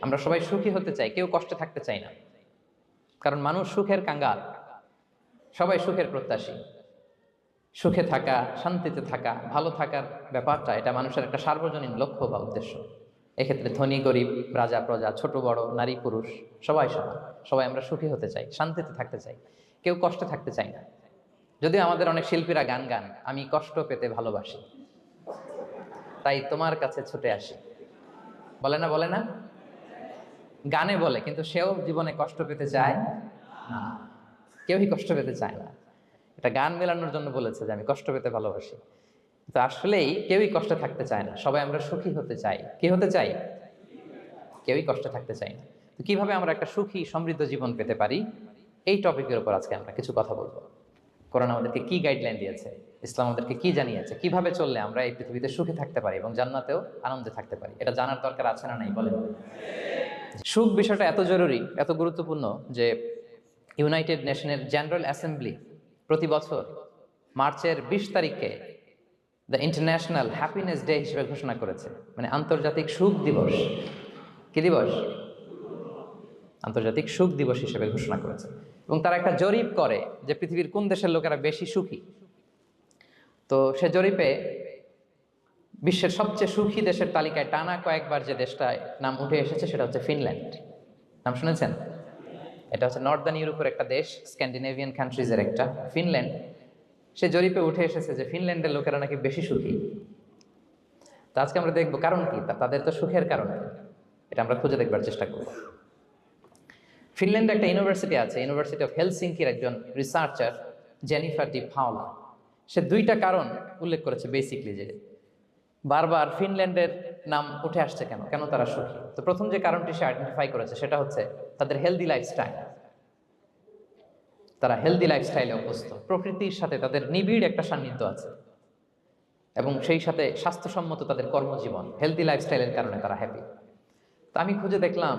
আমরা সবাই সুখী হতে চাই, কেউ কষ্টে থাকতে চাই না, কারণ মানুষ সুখের কাঙ্গাল। সবাই সুখের প্রত্যাশী। সুখে থাকা, শান্তিতে থাকা, ভালো থাকার ব্যাপারটা এটা মানুষের একটা সার্বজনীন লক্ষ্য বা উদ্দেশ্য। এক্ষেত্রে ধনী গরিব, রাজা প্রজা, ছোট বড়, নারী পুরুষ সবাই সমান। সবাই আমরা সুখী হতে চাই, শান্তিতে থাকতে চাই, কেউ কষ্টে থাকতে চাই না। যদিও আমাদের অনেক শিল্পীরা গান গান, আমি কষ্ট পেতে ভালোবাসি, তাই তোমার কাছে ছুটে আসি, বলে না? বলে না? গানে বলে, কিন্তু সেও জীবনে কষ্ট পেতে চায় না। কেউই কষ্ট পেতে চায় না। এটা গান মেলানোর জন্য বলেছে যে আমি কষ্ট পেতে ভালোবাসি, তো আসলেই কেউই কষ্টে থাকতে চায় না। সবাই আমরা সুখী হতে চাই। কি হতে চাই? কেউই কষ্টে থাকতে চাই না। তো কিভাবে আমরা একটা সুখী সমৃদ্ধ জীবন পেতে পারি, এই টপিকের উপর আজকে আমরা কিছু কথা বলবো। কোরআন আমাদেরকে কি গাইডলাইন দিয়েছে, ইসলাম আমাদেরকে কি জানিয়েছে, কিভাবে চললে আমরা এই পৃথিবীতে সুখী থাকতে পারি এবং জান্নাতেও আনন্দে থাকতে পারি, এটা জানার দরকার আছে না নাই বলেন? সুখ বিষয়টা এত জরুরি, এত গুরুত্বপূর্ণ যে ইউনাইটেড নেশনের জেনারেল অ্যাসেম্বলি প্রতি বছর মার্চের 20 তারিখে দ্য ইন্টারন্যাশনাল হ্যাপিনেস ডে হিসেবে ঘোষণা করেছে, মানে আন্তর্জাতিক সুখ দিবস। কি দিবস? আন্তর্জাতিক সুখ দিবস হিসেবে ঘোষণা করেছে। এবং তারা একটা জরিপ করে যে পৃথিবীর কোন দেশের লোকেরা বেশি সুখী। তো সে জরিপে বিশ্বের সবচেয়ে সুখী দেশের তালিকায় টানা কয়েকবার যে দেশটায় নাম উঠে এসেছে সেটা হচ্ছে ফিনল্যান্ড। নাম শুনেছেন? এটা হচ্ছে নর্দার্ন ইউরোপের একটা দেশ, স্ক্যান্ডিনেভিয়ান কান্ট্রিজের একটা, ফিনল্যান্ড। সে জরিপে উঠে এসেছে যে ফিনল্যান্ডের লোকেরা নাকি বেশি সুখী। তো আজকে আমরা দেখবো কারণ কি, তাদের তো সুখের কারণ কি, এটা আমরা খুঁজে দেখবার চেষ্টা করব। ফিনল্যান্ডে একটা ইউনিভার্সিটি আছে, ইউনিভার্সিটি অফ হেলসিঙ্কির একজন রিসার্চার জেনিফার ডি ফাওলা, সে 2টা কারণ উল্লেখ করেছে বেসিকলি, যে বারবার ফিনল্যান্ডের নাম উঠে আসছে কেন, কেন তারা সুখী। তো প্রথম যে কারণটি সে আইডেন্টিফাই করেছে সেটা হচ্ছে তাদের হেলদি লাইফস্টাইল। তারা হেলদি লাইফস্টাইলে অভ্যস্ত, প্রকৃতির সাথে তাদের নিবিড় একটা সান্নিধ্য আছে এবং সেই সাথে স্বাস্থ্যসম্মত তাদের কর্মজীবন। হেলদি লাইফস্টাইলের কারণে তারা হ্যাপি। তো আমি খুঁজে দেখলাম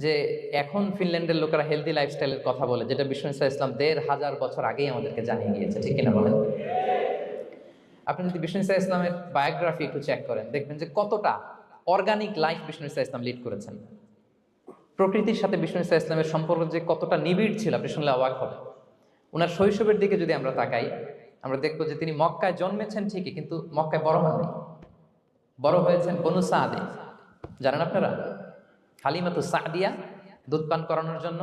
যে এখন ফিনল্যান্ডের লোকেরা হেলদি লাইফস্টাইলের কথা বলে, যেটা বিষ্ণু ইসলাম 1500 বছর আগেই আমাদেরকে জানিয়ে গিয়েছে, ঠিক কিনা বলেন? আপনি যদি বিষ্ণু ইসলামের বায়োগ্রাফি একটু চেক করেন, দেখবেন যে কতটা অর্গানিক লাইফ বিষ্ণু ইসলাম লিড করেছেন। প্রকৃতির সাথে বিষ্ণু ইসলামের সম্পর্ক যে কতটা নিবিড় ছিল, আপনি শুনলে অবাক হবেন। ওনার শৈশবের দিকে যদি আমরা তাকাই, আমরা দেখবো যে তিনি মক্কায় জন্মেছেন ঠিকই, কিন্তু মক্কায় বড় হননি। বড় হয়েছেন বনু সাদে। জানেন আপনারা? হালিমাতু সাদিয়া দুধ পান করানোর জন্য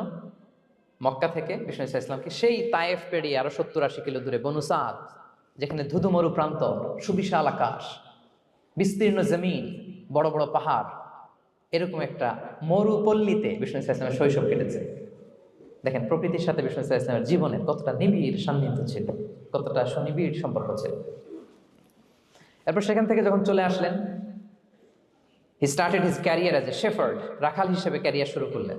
মক্কা থেকে বিষ্ণু ইসলামকে সেই তায়েফ পেরিয়ে আরো 70-80 কিলো দূরে বনু সাদ, যেখানে ধুধু মরু প্রান্ত, সুবিশাল আকাশ, বিস্তীর্ণ জমিন, বড় বড় পাহাড়, এরকম একটা মরুপল্লীতে বিষ্ণু ইসলামের শৈশব কেটেছে। দেখেন প্রকৃতির সাথে বিষ্ণু ইসলামের জীবনের কতটা নিবিড় সান্নিধ্য ছিল, কতটা সুনিবিড় সম্পর্ক ছিল। এরপর সেখান থেকে যখন চলে আসলেন, he started his career as a shepherd, রাখাল হিসেবে ক্যারিয়ার শুরু করলেন।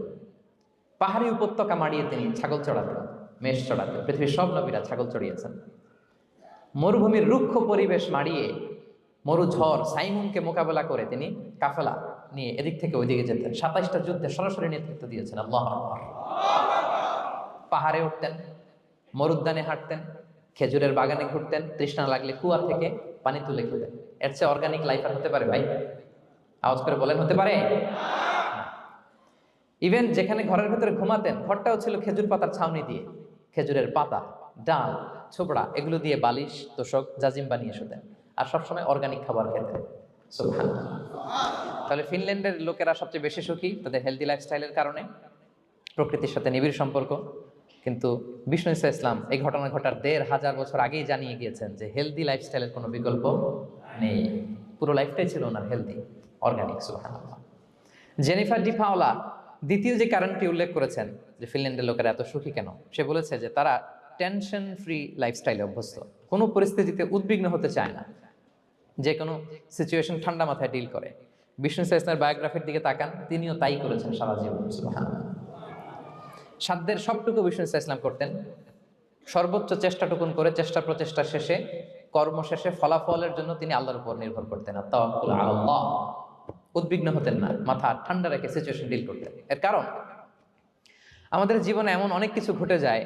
পাহাড়ি উপত্যকা মাড়িয়ে তিনি ছাগল চড়াতেন, মেষ চড়াতেন। পৃথিবীর সব নবীরা ছাগল চড়িয়েছেন। মরুভূমির রুক্ষ পরিবেশ মাড়িয়ে মরু ঝড় সাইমুনকে মোকাবেলা করে তিনি কাফেলা নিয়ে এদিক থেকে ওইদিকে যেতেন। 27টা যুদ্ধে সরাসরি নেতৃত্ব দিয়েছেন। আল্লাহু আকবার। পাহাড়ে উঠতেন, মরুদ্যানে হাঁটতেন, খেজুরের বাগানে ঘুরতেন, তৃষ্ণা লাগলে কুয়া থেকে পানি তুলে খেতেন। এর চেয়ে অর্গানিক লাইফ আর হতে পারে ভাই? আওয়াজ করে বলেন, হতে পারে? ইভেন যেখানে ঘরের ভেতরে ঘুমাতেন, ঘরটাও ছিল খেজুর পাতার ছাউনি দিয়ে। খেজুরের পাতা, ডাল, ছোবড়া এগুলো দিয়ে বালিশ, তোষক, জাজিম বানিয়ে শুতেন। আর সবসময় অর্গানিক খাবার খেতেন। সুবহানাল্লাহ। তাহলে ফিনল্যান্ডের লোকেরা সবচেয়ে বেশি সুখী তাদের হেলদি লাইফস্টাইলের কারণে, প্রকৃতির সাথে নিবিড় সম্পর্ক। কিন্তু বিষ্ণু ইসলাম এই ঘটনা ঘটার 1500 বছর আগেই জানিয়ে গিয়েছেন যে হেলদি লাইফস্টাইলের কোনো বিকল্প নেই। পুরো লাইফটাই ছিল ওনার হেলদি, অর্গানিক। সুবহানাল্লাহ। জেনিফার ডি ফাওলা দ্বিতীয় যে কারণটি উল্লেখ করেছেন যে ফিনল্যান্ডের লোকেরা এত সুখী কেন, সে বলেছে যে তারা টেনশন ফ্রি লাইফস্টাইলে অভ্যস্ত, কোনো পরিস্থিতিতে উদ্বিগ্ন হতে চায় না, যে কোনো সিচুয়েশন ঠান্ডা মাথায় ডিল করে। বিষ্ণু ইসলামের বায়োগ্রাফির দিকে তাকান, তিনিও তাই করেছেন সারা জীবন। সুবহানাল্লাহ। সাধ্যের সবটুকু বিষ্ণু ইসলাম করতেন, সর্বোচ্চ চেষ্টাটুকুন করে চেষ্টা প্রচেষ্টা শেষে, কর্ম শেষে ফলাফলের জন্য তিনি আল্লাহর উপর নির্ভর করতেন। আর তাওয়াক্কুল আলাল্লাহ, উদ্বিগ্ন হতেন না, মাথা ঠান্ডা রেখে সিচুয়েশন ডিল করতেন। এর কারণ আমাদের জীবনে এমন অনেক কিছু ঘটে যায়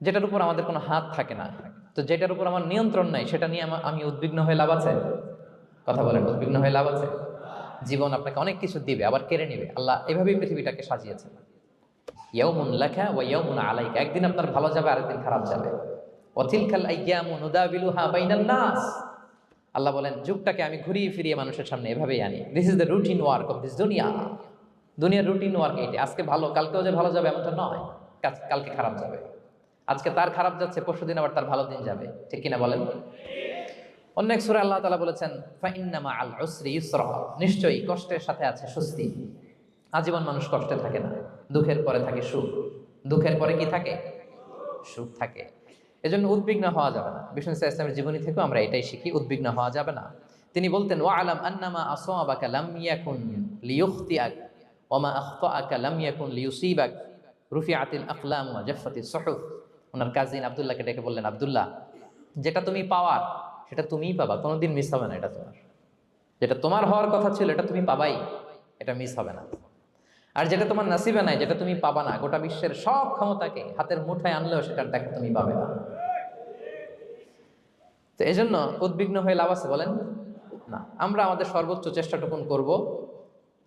যেটার উপর আমাদের কোনো হাত থাকে না। তো যেটার উপর আমার নিয়ন্ত্রণ নাই, সেটা নিয়ে আমি উদ্বিগ্ন হয়ে লাভ আছে? কথা বলেন, উদ্বিগ্ন হয়ে লাভ আছে? জীবন আপনাকে অনেক কিছু দিবে, আবার কেড়ে নিবে। আল্লাহ এভাবেই পৃথিবীটাকে সাজিয়েছেন। ইয়াউমুন লাকা ওয়া ইয়াউমুন আলাইকা, একদিন আপনার ভালো যাবে, আরেকদিন খারাপ যাবে। ওয়া তিলকাল আইয়ামু নুদাবিলুহা বাইনান নাস, আল্লাহ বলেন যুগটাকে আমি ঘুরিয়ে ফিরিয়ে মানুষের সামনে এভাবেই আনি। This is the routine work of this দুনিয়া। দুনিয়ার রুটিন ওয়ার্ক এইটা। আজকে ভালো, কালকেও যে ভালো যাবে এমনটা নয়, কালকে খারাপ যাবে। আজকে তার খারাপ যাচ্ছে, পরশুদিন আবার তার ভালো দিন যাবে, ঠিক কিনা বলেন? অন্য এক সূরায় আল্লাহ তাআলা বলেছেন ফাইন্না মাআল উসরি ইউসরা, নিশ্চয়ই কষ্টের সাথে আছে স্বস্তি। আজীবন মানুষ কষ্টে থাকে না, দুঃখের পরে থাকে সুখ। দুঃখের পরে কি থাকে? সুখ থাকে। এজন্য উদ্বিগ্ন হওয়া যাবে না। বিষ্ণু ইসলামের জীবনী থেকেও আমরা এটাই শিখি, উদ্বিগ্ন হওয়া যাবে না। তিনি বলতেন ওয়া আলাম আন্নামা আসাবাকা লাম ইয়াকুন লিইখতিআক ওয়া মা আখতাআকা লাম ইয়াকুন লিইউসিবাক রুফিআতিল আকলাম ওয়া জাফফাতিস সুহুফ। ওনার কাজিন আব্দুল্লাহকে ডেকে বললেন, আব্দুল্লাহ, যেটা তুমি পাওয়ার সেটা তুমিই পাবা, কোনোদিন মিস হবে না। এটা তোমার, যেটা তোমার হওয়ার কথা ছিল এটা তুমি পাবাই, এটা মিস হবে না। আর যেটা তোমার নসিবে নাই, যেটা তুমি পাবা না, গোটা বিশ্বের সব ক্ষমতাকে হাতের মুঠায় আনলেও সেটার দেখা তুমি পাবে না। তো এই জন্য উদ্বিগ্ন হয়ে লাভ আছে বলেন না। আমরা আমাদের সর্বোচ্চ চেষ্টাটুকুন করব,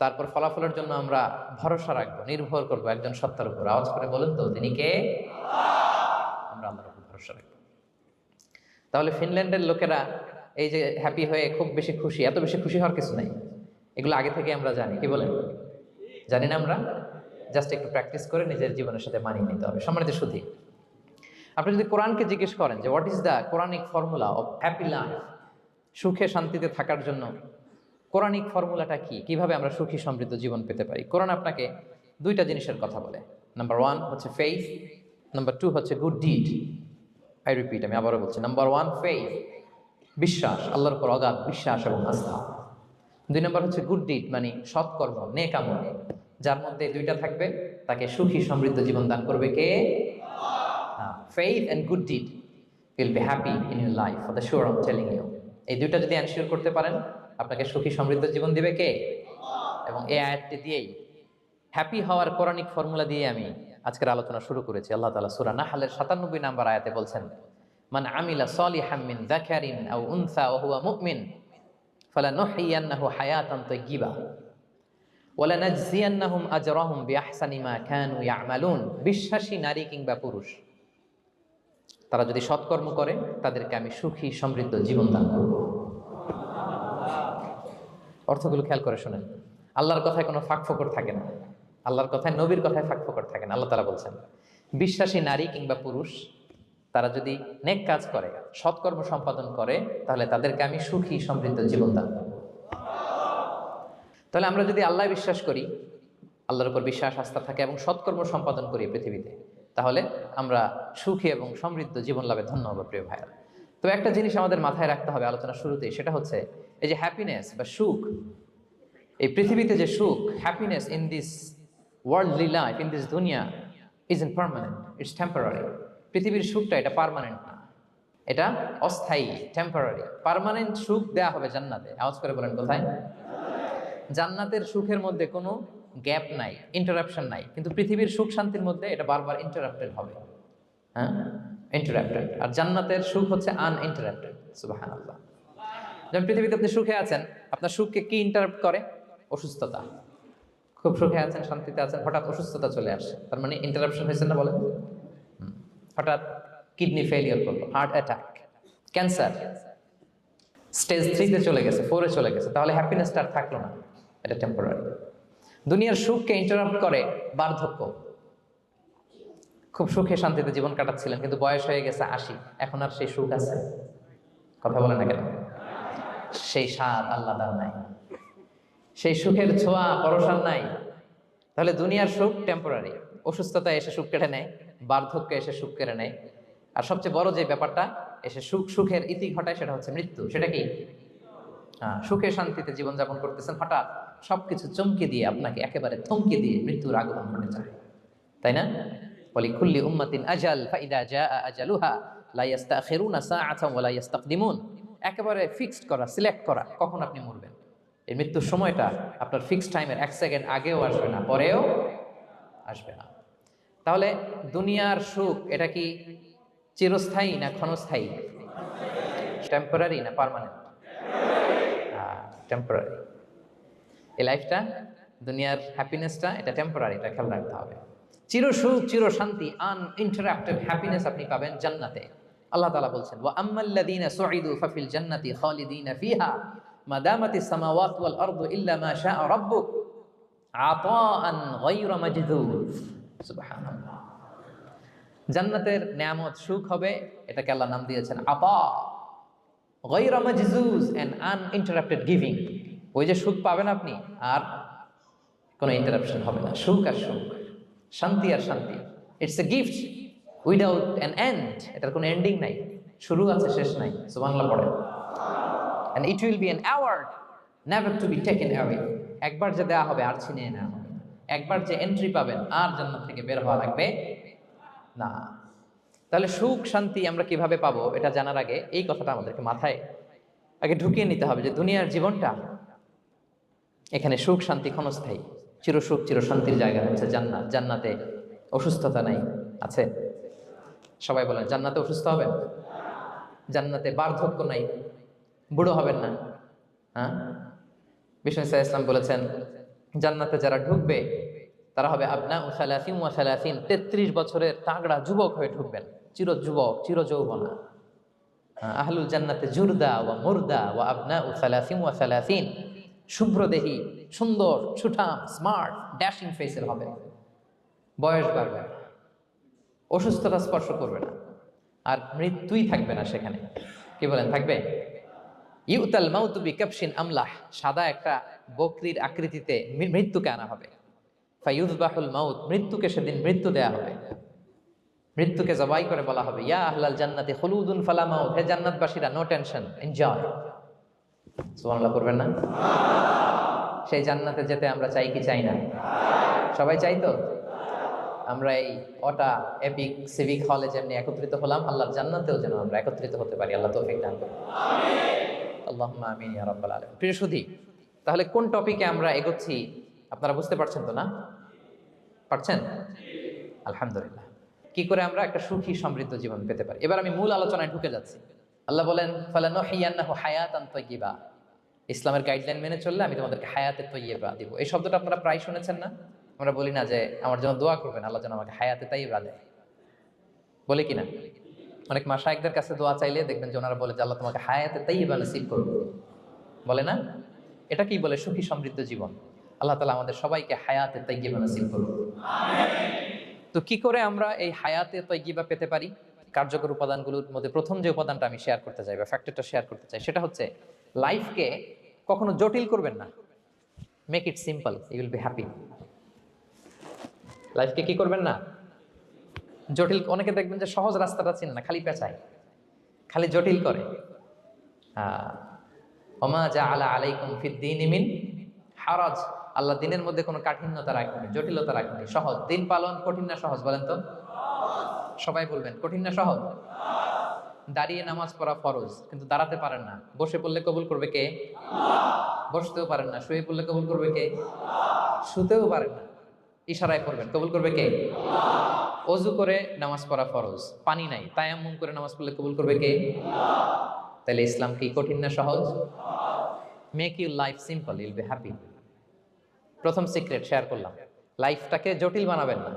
তারপর ফলাফলের জন্য আমরা ভরসা রাখবো, নির্ভর করবো একজন সত্তার উপর। আওয়াজ করে বলেন তো, তিনি কে? আমরা আল্লাহর উপর ভরসা রাখবো। তাহলে ফিনল্যান্ডের লোকেরা এই যে হ্যাপি হয়ে খুব বেশি খুশি, এত বেশি খুশি হওয়ার কিছু নাই। এগুলো আগে থেকে আমরা জানি, কি বলেন? জানি না আমরা? জাস্ট একটু প্র্যাকটিস করে নিজের জীবনের সাথে মানিয়ে নিতে হবে। সম্মানিত সুধী, আপনি যদি কোরআনকে জিজ্ঞেস করেন যে what is the Quranic formula of happy life, সুখে শান্তিতে থাকার জন্য কোরআনিক ফর্মুলাটা কি, কিভাবে আমরা সুখী সমৃদ্ধ জীবন পেতে পারি, কোরআন আপনাকে দুইটা জিনিসের কথা বলে। নাম্বার 1 হচ্ছে ফেইথ, নাম্বার 2 হচ্ছে গুড ডিড। আই রিপিট, আমি আবারও বলছি, নাম্বার 1 ফেইথ, বিশ্বাস, আল্লাহর উপর অগাধ বিশ্বাস এবং আস্থা। 2 নম্বর হচ্ছে গুড ডিড, মানে সৎকর্ম, নেক আমল। যার মধ্যে দুইটা থাকবে তাকে সুখী সমৃদ্ধ জীবন দান করবে কে? Faith and good deed will be happy in your life for the sure, I am telling you. এই দুইটা যদি এনশিওর করতে পারেন, আপনাকে সুখী সমৃদ্ধ জীবন দিবে কে? এবং এই আয়াতটি দিয়েই, হ্যাপি হওয়ার কোরআনিক ফর্মুলা দিয়ে আমি আজকের আলোচনা শুরু করেছি। আল্লাহ তাআলা সূরা নাহলের 97 নম্বর আয়াতে বলছেন, মান আমিলা সলিহাম মিন যাকারিন আও উনসা ওয়া হুয়া মুমিন ফালানুহইয়ান্নাহু হায়াতান তাইয়্যিবা ওয়া লানাজজিয়ান্নাহুম আজরাহুম বিআহসানি মা কানু ইয়ামালুন। বিশ্বাসী নারী কিংবা পুরুষ, তারা যদি সৎকর্ম করে তাদেরকে আমি সুখী সমৃদ্ধ জীবন দান করব। অর্থগুলো খেয়াল করে শুনেন। আল্লাহর কথায় কোনো ফাঁকফোকর থাকে না, আল্লাহর কথায়, নবীর কথায় ফাঁকফোকর থাকে না। আল্লাহ তাআলা বলছেন বিশ্বাসী নারী কিংবা পুরুষ তারা যদি নেক কাজ করে, সৎকর্ম সম্পাদন করে, তাহলে তাদেরকে আমি সুখী সমৃদ্ধ জীবন দান করব। তাহলে আমরা যদি আল্লাহ বিশ্বাস করি, আল্লাহর উপর বিশ্বাস আস্থা থাকে এবং সৎকর্ম সম্পাদন করি পৃথিবীতে, তাহলে আমরা সুখী এবং সমৃদ্ধ জীবন লাভে ধন্য হব প্রিয় ভাইরা। তো একটা জিনিস আমাদের মাথায় রাখতে হবে আলোচনার শুরুতেই, সেটা হচ্ছে এই যে হ্যাপিনেস বা সুখ, এই পৃথিবীতে যে সুখ, happiness in this worldly life, in this দুনিয়া is impermanent, it's temporary. পৃথিবীর সুখটা এটা পার্মানেন্ট না, এটা অস্থায়ী, টেম্পোরারি। পার্মানেন্ট সুখ দেয়া হবে জান্নাতে। আওয়াজ করে বলেন কোথায়? জান্নাতের সুখের মধ্যে কোনো গ্যাপ নাই, ইন্টারাপশন নাই। কিন্তু পৃথিবীর সুখ শান্তির মধ্যে এটা বারবার ইন্টারাপ্টেড হবে। হ্যাঁ, ইন্টারাপ্টেড। আর জান্নাতের সুখ হচ্ছে আনইন্টারাপ্টেড। সুবহানাল্লাহ। যেমন পৃথিবীতে আপনি সুখে আছেন, আপনার সুখকে কি ইন্টারাপ্ট করে? অসুস্থতা। খুব সুখে আছেন, শান্তিতে আছেন, হঠাৎ অসুস্থতা চলে আসে, তার মানে ইন্টারাপশন হয়েছে না বলেন? হঠাৎ কিডনি ফেলিয়ার করলো, হার্ট অ্যাটাক, ক্যান্সার স্টেজ 3-তে চলে গেছে, 4-এ চলে গেছে, তাহলে হ্যাপিনেসটা আর থাকলো না, এটা টেম্পোরারি। দুনিয়ার সুখকে ইন্টারাপ্ট করে বার্ধক্য। খুব সুখে শান্তিতে জীবন কাটাচ্ছিলেন, কিন্তু বয়স হয়ে গেছে 80, এখন আর সেই সুখ আছে? কথা বলে না কেন? সেই স্বাদ আল্লাহর নাই, সেই সুখের ছোঁয়া পরশান নাই। তাহলে দুনিয়ার সুখ টেম্পোরারি, অসুস্থতা এসে সুখ কেড়ে নেয়, বার্ধক্য এসে সুখ কেড়ে নেয়, আর সবচেয়ে বড় যে ব্যাপারটা এসে সুখের ইতি ঘটায়, সেটা হচ্ছে মৃত্যু। সেটা কি? সুখে শান্তিতে জীবনযাপন করতেছেন, হঠাৎ সবকিছু চমকে দিয়ে, আপনাকে একেবারে থমকে দিয়ে মৃত্যুর আগমন ঘটে যায়, তাই না? ওয়ালিকুল্লি উম্মাতিন আজাল ফাইদা জাআ আজালুহা লা ইস্তাখিরুনা সাআতান ওয়া লা ইস্তাকদিমুন। একেবারে ফিক্সড করা, সিলেক্ট করা কখন আপনি মরবেন। এই মৃত্যুর সময়টা আপনার ফিক্সড টাইমের 1 সেকেন্ড আগেও আসবে না, পরেও আসবে না। তাহলে দুনিয়ার সুখ এটা কি চিরস্থায়ী না ক্ষণস্থায়ী? টেম্পোরারি না পার্মানেন্ট? টেম্পোরারি। এই লাইফটা, দুনিয়ার হ্যাপিনেসটা, এটা টেম্পোরারি, এটা খেয়াল রাখতে হবে। চির সুখ, চির শান্তি, আনইন্টারাপ্টেড হ্যাপিনেস আপনি পাবেন জান্নাতে। আল্লাহ তাআলা বলছেন, ওয়া আম্মাল্লাযীনা সুইদু ফাফিল জান্নাতি খালিদিনা ফিহা মা দামাতিস সামাওয়াতু ওয়াল আরদু ইল্লা মা শাআ রাব্বুক আতাআন গায়রা মাজদুদ। সুবহানাল্লাহ। জান্নাতের নেয়ামত, সুখ হবে, এটাকে আল্লাহ নাম দিয়েছেন আতা, গায়রা মাজজুজ, এন্ড আনইন্টারাপ্টেড গিভিং। ওই যে সুখ পাবেন আপনি, আর কোনো ইন্টারাপশন হবে না। সুখ আর সুখ, শান্তি আর শান্তি। It's a gift without an end. এটার কোনো এন্ডিং নাই, শুরু আছে শেষ নাই। সুবহানাল্লাহ পড়েন। And it will be an award never to be taken away. একবার যে দেওয়া হবে আর ছিনিয়ে নেওয়া হবে। একবার যে এন্ট্রি পাবেন আর জান্নাত থেকে বের হওয়া লাগবে না। তাহলে সুখ শান্তি আমরা কিভাবে পাবো, এটা জানার আগে এই কথাটা আমাদেরকে মাথায় আগে ঢুকিয়ে নিতে হবে যে দুনিয়ার জীবনটা, এখানে সুখ শান্তি ক্ষণস্থায়ী। চির সুখ চির শান্তির জায়গা হচ্ছে জান্নাত। জান্নাতে অসুস্থতা নাই, আছে? সবাই বলেন, জান্নাতে অসুস্থ হবেন? জান্নাতে বার্ধক্য নাই, বুড়ো হবেন না। হ্যাঁ, বিষ্ণু ইসলাম বলেছেন, জান্নাতে যারা ঢুকবে তারা হবে আবনা ও সালাসিন ওয়া সালাসিন, 33 বছরের তাগড়া যুবক হয়ে ঢুকবেন, চির যুবক, চির যৌবনা। আহলুল জান্নাতে জুরদা ওয়া মুরদা ওয়া আবনা ও সালাসিন ওয়া সালাসিন, শুভ্রদেহী, সুন্দর, সুঠাম, স্মার্ট, ড্যাশিং ফেসের হবে। বয়স বাড়বে, অসুস্থতা স্পর্শ করবে না, আর মৃত্যুই থাকবে না সেখানে। কি বলেন, থাকবে? ইউতাল মাউতু বিকাবশিন আমলাহ, সাদা একটা বকরির আকৃতিতে মৃত্যুকে আনা হবে। ফায়ুযবাহুল মাউত, মৃত্যুকে সেদিন মৃত্যু দেয়া হবে। মৃত্যুকে জবাই করে বলা হবে, ইয়া আহলাল জান্নাতি খুলুদুন ফালা মাউত, হে জান্নাতবাসীরা, নো টেনশন, এনজয়। সুবহানাল্লাহ করবেন না? সেই জান্নাতে যেতে আমরা চাই কি চাই না? সবাই চাই তো? আমরা এই অটা এপিক সিভিক হলে যেমনি একত্রিত হলাম, আল্লাহর জান্নাতেও যেন আমরা একত্রিত হতে পারি। আল্লাহ তৌফিক দান করুন। আল্লাহুম্মা আমিন ইয়া রাব্বাল আলামিন। প্রিয় সুধী, তাহলে কোন টপিকে আমরা এগোচ্ছি আপনারা বুঝতে পারছেন তো না? পারছেন? আলহামদুলিল্লাহ। কি করে আমরা একটা সুখী সমৃদ্ধ জীবন পেতে পারি, এবার আমি মূল আলোচনায় ঢুকে যাচ্ছি। আল্লাহ বলেন, ফালানুহিয়ান্নাহু হায়াতান তাইয়্যিবা, ইসলামের গাইডলাইন মেনে চললে আমি তোমাদেরকে হায়াতে তাইয়্যিবা দিব। এই শব্দটা আপনারা প্রায় শুনেছেন না? আমরা বলি না যে আমার জন্য দোয়া করবেন, আল্লাহ যেন আমাকে হায়াতে তাইয়্যিবা দেয়, বলি কিনা? অনেক মাশায়েখদের কাছে দোয়া চাইলে দেখবেন যে ওনারা বলে যে আল্লাহ তোমাকে হায়াতে তাইয়্যিবা নসিব করবে, বলে না? এটা কি বলে? সুখী সমৃদ্ধ জীবন। আল্লাহ তাআলা আমাদের সবাইকে হায়াতে তাইয়্যিবা নসিব করুন। তো কি করে আমরা এই হায়াতে তাইয়্যিবা পেতে পারি? কার্যকর উপাদানগুলোর মধ্যে প্রথম যে উপাদানটা আমি শেয়ার করতে চাই বা ফ্যাক্টরটা শেয়ার করতে চাই, সেটা হচ্ছে লাইফকে কখনো জটিল করবেন না। Make it simple, you will be happy. লাইফকে কি করবেন না? জটিল। অনেকে দেখবেন যে সহজ রাস্তাটা চিনে না, খালি পেঁচায়, খালি জটিল করে। ওমা জাআলা আলাইকুম ফিদ-দীনি মিন হারাজ, আল্লাহ দিনের মধ্যে কোনো কাঠিন্যতা রাখেনি, জটিলতা রাখেনি, সহজ। দিন পালন কঠিন না সহজ, বলেন তো? সবাই বলবেন, কঠিন না সহজ? দাঁড়িয়ে নামাজ পড়া ফরজ, কিন্তু দাঁড়াতে পারেন না। বসে পড়লে কবুল করবে কে? বসতেও পারেন না। শুয়ে পড়লে কবুল করবে কে? শুতেও পারেন না, ইশারায় পড়বেন, কবুল করবে কে? অজু করে নামাজ পড়া ফরজ, পানি নাই, তায়াম্মুম করে নামাজ পড়লে কবুল করবে কে? তাহলে ইসলাম কি কঠিন না সহজ? Make your life simple, Yule be happy. প্রথম সিক্রেট শেয়ার করলাম, লাইফটাকে জটিল বানাবেন না।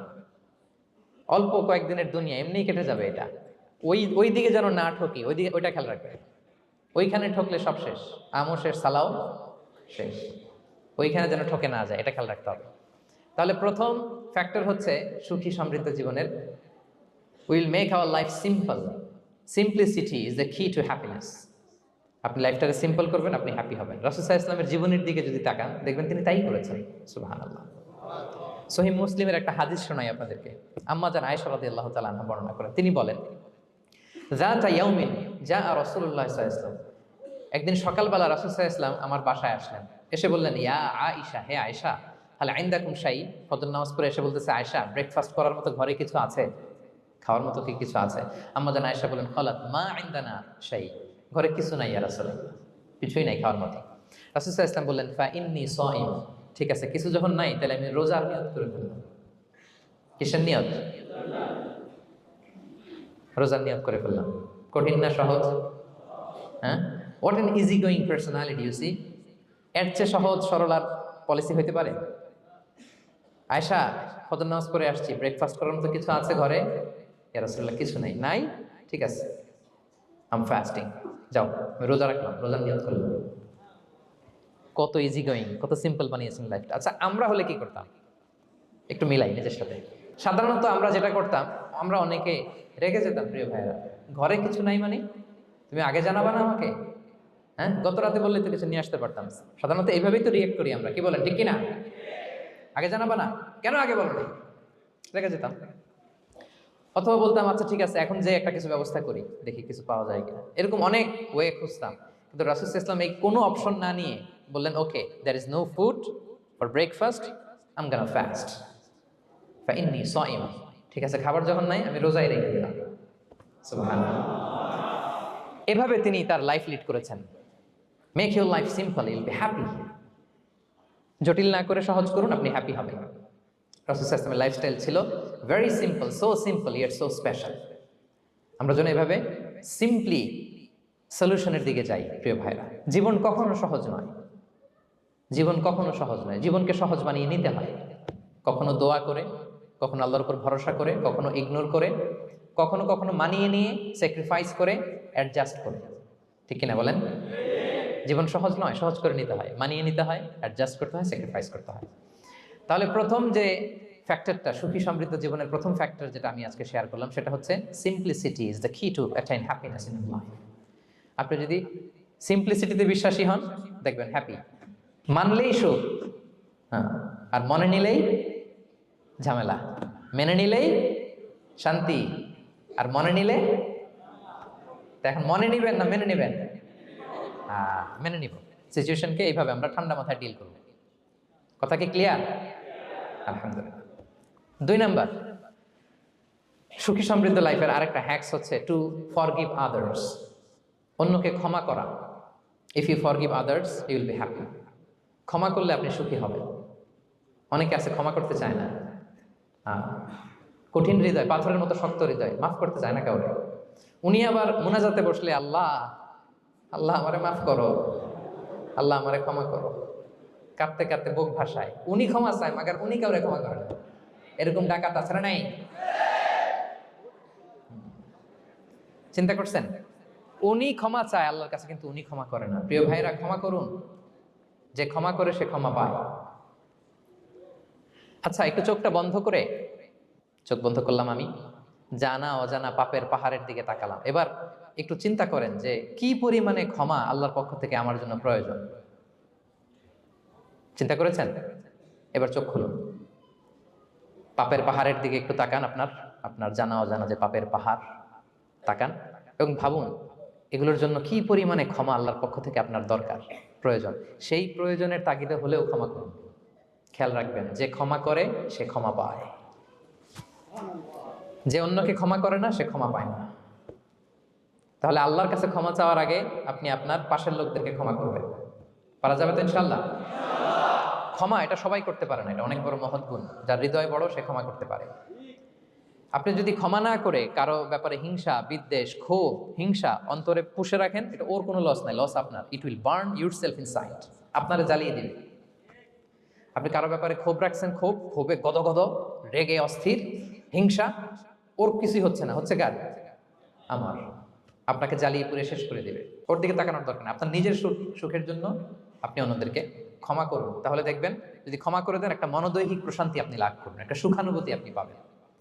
অল্প কয়েকদিনের দুনিয়া, এমনিই কেটে যাবে। এটা ওই দিকে যেন না ঠকি, ওইটা খেয়াল রাখবে। ওইখানে ঠকলে সব শেষ, আমও শেষ, সালাও শেষ। ওইখানে যেন ঠকে না যায়, এটা খেয়াল রাখতে হবে। তাহলে প্রথম ফ্যাক্টর হচ্ছে সুখী সমৃদ্ধ জীবনের, will make our life simple. Simplicity is the কি টু হ্যাপিনেস। আপনি লাইফটাকে সিম্পল করবেন, আপনি হ্যাপি হবেন। রাসূল সাল্লাল্লাহু আলাইহি ওয়াসাল্লামের জীবনের দিকে যদি তাকান, দেখবেন তিনি তাই করেছেন। সুবহানাল্লাহ। সহিহ মুসলিমের একটা হাদিস শোনাই আপনাদেরকে। আম্মা জান আয়েশা রাদিয়াল্লাহু তাআলা আনহা বর্ণনা করেন। তিনি বলেন, যাতা ইয়াউমিন জাআ রাসূলুল্লাহ সাল্লাল্লাহু আলাইহি ওয়াসাল্লাম, একদিন সকালবেলা রাসূল সাল্লাল্লাহু আলাইহি ওয়াসাল্লাম আমার বাসায় আসলেন। এসে বললেন, ইয়া আয়েশা, হে আয়েশা, হাল ইনদাকুম শাই। ফজর নামাজ পড়ে এসে বলতেছে, আয়েশা, ব্রেকফাস্ট করার মতো ঘরে কিছু আছে? খাওয়ার মতো কি কিছু আছে? আম্মা জান আয়েশা বলেন, খালাত মা ইনদানা শাই, ঘরে কিছু নাই ইয়া রাসূলুল্লাহ, কিছুই নাই খাওয়ার মতো। রাসূল সাল্লাল্লাহু আলাইহি ওয়াসাল্লাম বললেন, ফা ইন্নী সাইম, ঠিক আছে, কিছু যখন নাই তাহলে আমি রোজার নিয়ত করে ফেললাম। কিসের নিয়ত? রোজার নিয়ত করে ফেললাম। কঠিন না সহজ? হ্যাঁ, what an easy going personality you see. এর চেয়ে সহজ সরল আর পলিসি হইতে পারে? আয়েশা, ফজর নামাজ পড়ে আসছি, ব্রেকফাস্ট করার মতো কিছু আছে ঘরে? ইয়া রাসূলুল্লাহ, কিছু নাই। নাই? ঠিক আছে, আম ফাস্টিং, যাও আমি রোজা রাখলাম, রোজা নিয়ত করলাম। কত ইজি গোয়িং, কত সিম্পল বানিয়েছেন লাইফটা। আচ্ছা, আমরা হলে কি করতাম? একটু মিলাই নিজের সাথে। সাধারণত আমরা যেটা করতাম, আমরা অনেকে রেগে যেতাম। প্রিয় ভাইরা, ঘরে কিছু নাই মানে তুমি আগে জানাবা না আমাকে? হ্যাঁ, গত রাতে বললে তো কিছু নিয়ে আসতে পারতাম। সাধারণত এইভাবেই তো রিয়েক্ট করি আমরা, কি বলেন ঠিক কিনা? আগে জানাবা না কেন, আগে বলো না, রেগে যেতাম। অথবা বলতাম আচ্ছা ঠিক আছে, এখন যে একটা কিছু ব্যবস্থা করি, দেখি কিছু পাওয়া যায় কিনা। এরকম অনেক ওয়ে খুঁজতাম, কিন্তু রাসূল সাল্লাল্লাহু আলাইহি ওয়াসাল্লাম এই কোনো অপশন না নিয়ে বললেন, okay, there is no food for breakfast, I am gonna fast ফাইন্নী সাইম। ঠিক আছে, খাবার যখন নাই আমি রোজাই রেখে দিলাম। সুবহানাল্লাহ। এভাবে তিনি তার লাইফ লিড করেছেন। Make your life simple, Yule be happy. জটিল না করে সহজ করুন, আপনি হ্যাপি হবেন। রাসূল সাল্লাল্লাহু আলাইহি ওয়াসাল্লামের লাইফস্টাইল ছিল very simple yet so special. আমরা যেন এভাবে সিম্পলি সলিউশনের দিকে যাই। প্রিয় ভাইরা, জীবন কখনো সহজ নয়, জীবন কখনো সহজ নয়। জীবনকে সহজ বানিয়ে নিতে হয়, কখনো দোয়া করে, কখনো আল্লাহর উপর ভরসা করে, কখনো ইগনোর করে, কখনো কখনো মানিয়ে নিয়ে, স্যাক্রিফাইস করে, অ্যাডজাস্ট করে। ঠিক কিনা বলেন? জীবন সহজ নয়, সহজ করে নিতে হয়, মানিয়ে নিতে হয়, অ্যাডজাস্ট করতে হয়, স্যাক্রিফাইস করতে হয়। তাহলে প্রথম যে ফ্যাক্টরটা, সুখী সমৃদ্ধ জীবনের প্রথম ফ্যাক্টর যেটা আমি আজকে শেয়ার করলাম, সেটা হচ্ছে সিম্পলিসিটি ইজ দ্য কি টু অ্যাটাইন হ্যাপিনেস ইন লাইফ। আপনি যদি সিম্পলিসিটিতে বিশ্বাসী হন, দেখবেন হ্যাপি। মানলেই সুখ, হ্যাঁ, আর মনে নিলেই ঝামেলা। মেনে নিলেই শান্তি, আর মনে নিলে, এখন মনে নিবেন না মেনে নিবেন? মেনে নিব। সিচুয়েশনকে এইভাবে আমরা ঠান্ডা মাথায় ডিল করব। কথা কি ক্লিয়ার? আলহামদুলিল্লাহ। 2 নাম্বার, সুখী সমৃদ্ধ লাইফের আরেকটা হ্যাকস হচ্ছে টু ফরগিভ আদার্স। অন্যকে ক্ষমা করা। If you forgive others you will be happy. ক্ষমা করলে আপনি সুখী হবেন। অনেকে আছে ক্ষমা করতে চায় না, কঠিন হৃদয়, পাথরের মতো শক্ত হৃদয়, মাফ করতে চায় না কাউকে। উনি আবার মুনাজাতে বসলে আল্লাহ, আল্লাহ আমারে মাফ করো, আল্লাহ আমারে ক্ষমা করো, কাঁদতে কাঁদতে বুক ভাসায়। উনি ক্ষমা চায়, মাগার উনি কাউরে ক্ষমা করে না। এরকম ডাকাত আছে না নাই? চিন্তা করছেন? উনি ক্ষমা চায় আল্লাহর কাছে, কিন্তু উনি ক্ষমা করে না। প্রিয় ভাইরা, ক্ষমা করুন। যে ক্ষমা করে সে ক্ষমা পায়। আচ্ছা, একটু চোখটা বন্ধ করে, চোখ বন্ধ করলাম আমি, জানা অজানা পাপের পাহাড়ের দিকে তাকালাম। এবার একটু চিন্তা করেন যে কি পরিমাণে ক্ষমা আল্লাহর পক্ষ থেকে আমার জন্য প্রয়োজন। চিন্তা করেছেন? এবার চোখ খুলুন, পাপের পাহাড়ের দিকে একটু তাকান, আপনার আপনার জানা অজানা যে পাপের পাহাড়, তাকান এবং ভাবুন এগুলোর জন্য কি পরিমাণে ক্ষমা আল্লাহর পক্ষ থেকে আপনার দরকার, প্রয়োজন। সেই প্রয়োজনের তাগিদে হলেও ক্ষমা করুন। খেয়াল রাখবেন, যে ক্ষমা করে সে ক্ষমা পায়, যে অন্যকে ক্ষমা করে না সে ক্ষমা পায় না। তাহলে আল্লাহর কাছে ক্ষমা চাওয়ার আগে আপনি আপনার পাশের লোকদেরকে ক্ষমা করবেন। পারা যাবে তো ইনশাআল্লাহ? ক্ষমা এটা সবাই করতে পারে না, এটা অনেক বড় মহৎ গুণ। যার হৃদয় বড় সে ক্ষমা করতে পারে। আপনি যদি ক্ষমা না করে কারো ব্যাপারে হিংসা, বিদ্বেষ, ক্ষোভ, হিংসা অন্তরে পুষে রাখেন, এটা ওর কোনো লস নাই, লস আপনার। It will burn your self inside, আপনারে জ্বালিয়ে দিবে। আপনি কারো ব্যাপারে ক্ষোভ রাখছেন, ক্ষোভে গদগদ, রেগে অস্থির, হিংসা, ওর কিছুই হচ্ছে না, হচ্ছে কার? আমার। আপনাকে জ্বালিয়ে পুড়ে শেষ করে দিবে। ওর দিকে তাকানোর দরকার নেই। আপনার নিজের সুখের জন্য আপনি অন্যদেরকে ক্ষমা করুন। তাহলে দেখবেন, যদি ক্ষমা করে দেন, একটা মনোদৈহিক প্রশান্তি আপনি লাভ করবেন, একটা সুখানুভূতি আপনি পাবেন।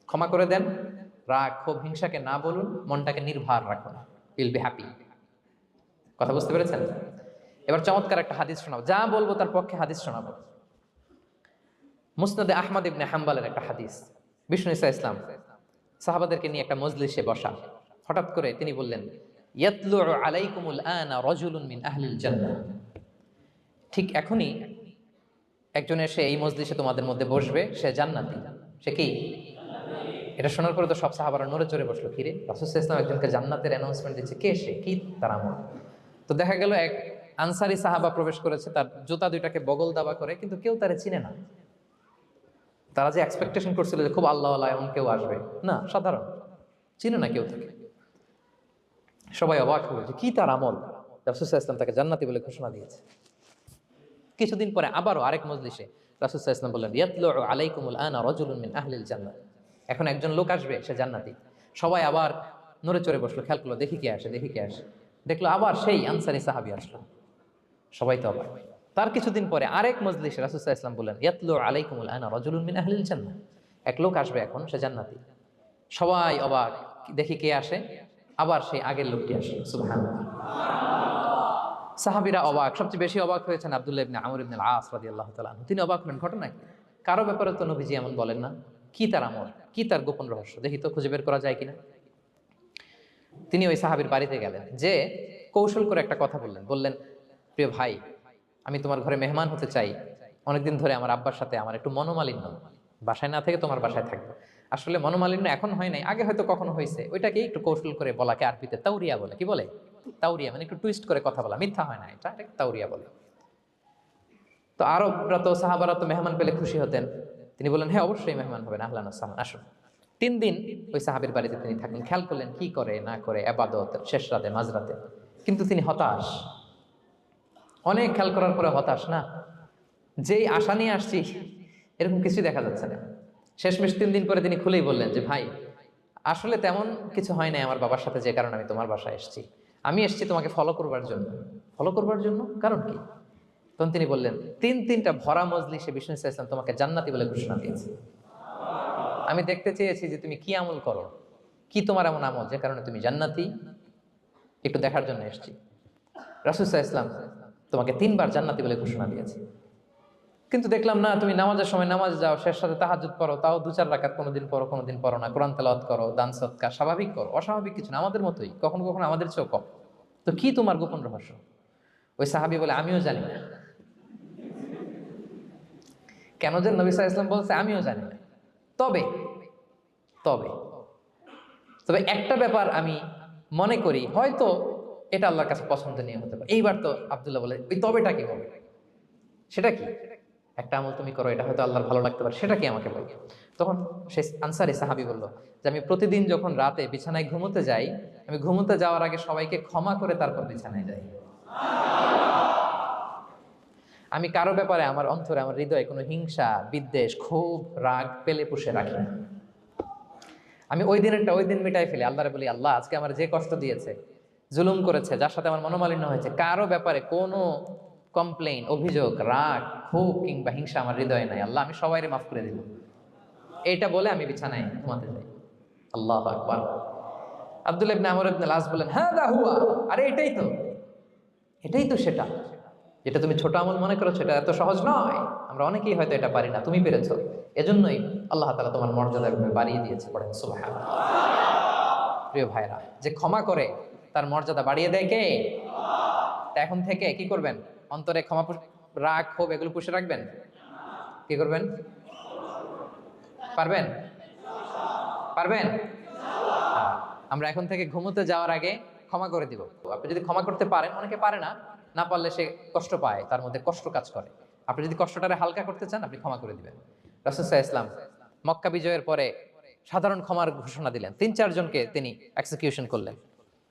ক্ষমা করে দেন, রাগ, ক্ষোভ, হিংসাকে না বলুন, মনটাকে নির্ভার রাখুন, উইল বি হ্যাপি। কথা বুঝতে পেরেছেন? এবার চমৎকার একটা হাদিস শোনাবো, যা বলবো তার পক্ষে হাদিস শোনাবো। মুসনাদে আহমদ ইবনে হাম্বালের একটা হাদিস। বিষ্ণু ঈসা ইসলাম সাহাবাদেরকে নিয়ে একটা মজলিসে বসা। হঠাৎ করে তিনি বললেন, ইয়াতলু আলাইকুমুল আনা রাজুলুন মিন আহলিল জান্নাহ। ঠিক এখনই একজন এসে এই মজলিসে তোমাদের মধ্যে বসবে, সে জান্নাতি। সে কি? এটা শোনার পরে তো সব সাহাবারা নড়ে চড়ে বসলো। কিরে, রাসূল সাল্লাল্লাহু আলাইহি ওয়াসাল্লাম একজনকে জান্নাতের অ্যানাউন্সমেন্ট দিচ্ছে, কে সে, কি তার আমল? তো দেখা গেল এক আনসারি সাহাবা প্রবেশ করেছে, তার জুতা দুইটাকে বগল দাবা করে, কিন্তু কেউ তারে চিনে না। তারা যে এক্সপেকটেশন করছিল যে খুব আল্লাহওয়ালা এমন কেউ আসবে, না, সাধারণ, চিনে না কেউ তাকে। সবাই অবাক হলো যে কি তার আমল, রাসূল সাল্লাল্লাহু আলাইহি ওয়াসাল্লাম তাকে জান্নাতি বলে ঘোষণা দিয়েছে। কিছুদিন পরে আবারও আরেক মজলিসে রাসূল সাল্লাল্লাহু আলাইহি ওয়াসাল্লাম বললেন, ইয়াতলু আলাইকুমুল আনা রাজুলুন মিন আহলিল জান্নাহ। এখন একজন লোক আসবে, সে জান্নাতি। সবাই আবার নড়ে চড়ে বসলো, খেয়াল করলো দেখি কে আসে, দেখি কে আসে। দেখলো আবার সেই আনসারী সাহাবী আসলো। সবাই তো অবাক। তার কিছুদিন পরে আরেক মজলিসে রাসূল সাল্লাল্লাহু আলাইহি ওয়াসাল্লাম বললেন, ইয়াতলু আলাইকুমুল আনা রাজুলুন মিন আহলিল জান্নাহ। এক লোক আসবে এখন, সে জান্নাতি। সবাই অবাক, দেখি কে আসে, আবার সেই আগের লোকটি আসে। সুবহানাল্লাহ। সাহাবীরা অবাক, সবচেয়ে বেশি অবাক হয়েছেন আব্দুল্লাহ ইবনে আমর ইবনে আল-আস রাদিয়াল্লাহু তাআলা আনহু। তিনি অবাক হলেন, ঘটনা কি? কারো ব্যাপারে তো নবীজি এমন বলেন না। কি তার আমল, কি তার গোপন রহস্য, দেখি তো খুঁজে বের করা যায় কিনা। তিনি ওই সাহাবীর বাড়িতে গেলেন, যে কৌশল করে একটা কথা বললেন, প্রিয় ভাই, আমি তোমার ঘরে মেহমান হতে চাই। অনেকদিন ধরে আমার আব্বার সাথে আমার একটু মনোমালিন্য, বাসায় না থেকে তোমার বাসায় থাকবো। আসলে মনোমালিন্য এখন হয় নাই, আগে হয়তো কখনো হয়েছে। ওইটাকে একটু কৌশল করে বলাকে আরবিতে তাউরিয়া বলে। কি বলে? তাউরিয়া, মানে একটু টুইস্ট করে কথা বলা, মিথ্যা হয় না, এটা তাউরিয়া বলে। তো আরবরা তো, সাহাবারা তো মেহমান পেলে খুশি হতেন। তিনি বললেন, হ্যাঁ অবশ্যই মেহমান হবেন, আহলান ওয়া সাহলান, আসুন। 3 দিন ওই সাহাবীর বাড়িতে তিনি থাকলেন। খেয়াল করলেন কি করে না করে, ইবাদত শেষ রাতে, মাঝরাতে। কিন্তু তিনি হতাশ, অনেক খেয়াল করার পরে হতাশ। না, যেই আশা নিয়ে আসছি এরকম কিছুই দেখা যাচ্ছে না। শেষমেশ 3 দিন পরে তিনি খুলেই বললেন যে, ভাই আসলে তেমন কিছু হয় নাই আমার বাবার সাথে, যে কারণে আমি তোমার বাসায় এসেছি। আমি এসেছি তোমাকে ফলো করবার জন্য। ফলো করবার জন্য? কারণ কি? তখন তিনি বললেন, 3টা ভরা মজলিসে বিষ্ণু সাল্লাল্লাহু আলাইহি ওয়াসাল্লাম তোমাকে জান্নাতি বলে ঘোষণা দিয়েছে। আমি দেখতে চেয়েছি যে তুমি কি আমল করো, কি তোমার এমন আমল যে কারণে তুমি জান্নাতি, একটু দেখার জন্য এসেছি। রাসূল সাল্লাল্লাহু আলাইহি ওয়াসাল্লাম তোমাকে 3 বার জান্নাতি বলে ঘোষণা দিয়েছে। কিন্তু দেখলাম না, তুমি নামাজের সময় নামাজ যাও, শেষ রাতে তাহাজ্জুদ পড়ো, তাও 2-4 রাকাত, কোনোদিন পড়ো কোনোদিন পড়ো না, কোরআন তেলাওয়াত করো, দান সদকা স্বাভাবিক করো, অস্বাভাবিক কিছু না, আমাদের মতোই, কখনো কখনো আমাদের চেয়েও কম। তো কি তোমার গোপন রহস্য? ওই সাহাবী বলে, আমিও জানি না। কেন যে নবী সাল্লাল্লাহু আলাইহি ওয়াসাল্লাম বলছে আমিও জানি না। তবে তবে তবে একটা ব্যাপার আমি মনে করি, হয়তো এটা আল্লাহর কাছে পছন্দনীয় হতে পারে। এইবার তো আব্দুল্লাহ বলে, ওই তবেটা কি হবে? সেটা কি? একটা আমল তুমি করো, এটা হয়তো আল্লাহর ভালো লাগতে পারে, সেটা কি আমাকে বলো। তখন সেই আনসারী সাহাবী বলল যে, আমি প্রতিদিন যখন রাতে বিছানায় ঘুমোতে যাই, আমি ঘুমোতে যাওয়ার আগে সবাইকে ক্ষমা করে তারপর বিছানায় যাই। আমি কারো ব্যাপারে আমার অন্তরে, আমার হৃদয়ে কোনো হিংসা, বিদ্বেষ, ক্ষোভ, রাগ পেলে পুষে রাখি না। আমি ওই দিন মিটাই ফেলি। আল্লাহরে বলি, আল্লাহ আজকে আমার যে কষ্ট দিয়েছে, জুলুম করেছে, যার সাথে আমার মনোমালিন্য হয়েছে, কারো ব্যাপারে কোনো কমপ্লেইন, অভিযোগ, রাগ, ক্ষোভ কিংবা হিংসা আমার হৃদয়ে নাই। আল্লাহ আমি সবাইরে মাফ করে দিলাম। এইটা বলে আমি বিছানায় ঘুমাতে যাই। আল্লাহু আকবার। আব্দুল্লাহ ইবনে আমর ইবনে আল-আস বলেন, হাযা হুয়া, আরে এটাই তো সেটা যেটা তুমি ছোট আমল মনে করছো, এটা এত সহজ নয়। আমরা অনেকেই হয়তো এটা পারি না, তুমি পেরেছো। এজন্যই আল্লাহ তাআলা তোমার মর্যাদা বাড়িয়ে দিয়েছে। পড়েন সুবহানাল্লাহ। প্রিয় ভাইরা, যে ক্ষমা করে তার মর্যাদা বাড়িয়ে দেয় কে? তা এখন থেকে কি করবেন? অন্তরে ক্ষমা, রাগ, ক্ষোভ এগুলো পুষে রাখবেন। কি করবেন? পারবেন? পারবেন? আমরা এখন থেকে ঘুমোতে যাওয়ার আগে ক্ষমা করে দিব। আপনি যদি ক্ষমা করতে পারেন, অনেকে পারে না, না পারলে সে কষ্ট পায়, তার মধ্যে কষ্ট কাজ করে। আপনি যদি কষ্টটারে হালকা করতে চান, আপনি ক্ষমা করে দিবেন। রাসূল সাল্লাল্লাহু আলাইহি ওয়াসাল্লাম মক্কা বিজয়ের পরে সাধারণ ক্ষমার ঘোষণা দিলেন। 3-4 জনকে তিনি এক্সিকিউশন করলেন,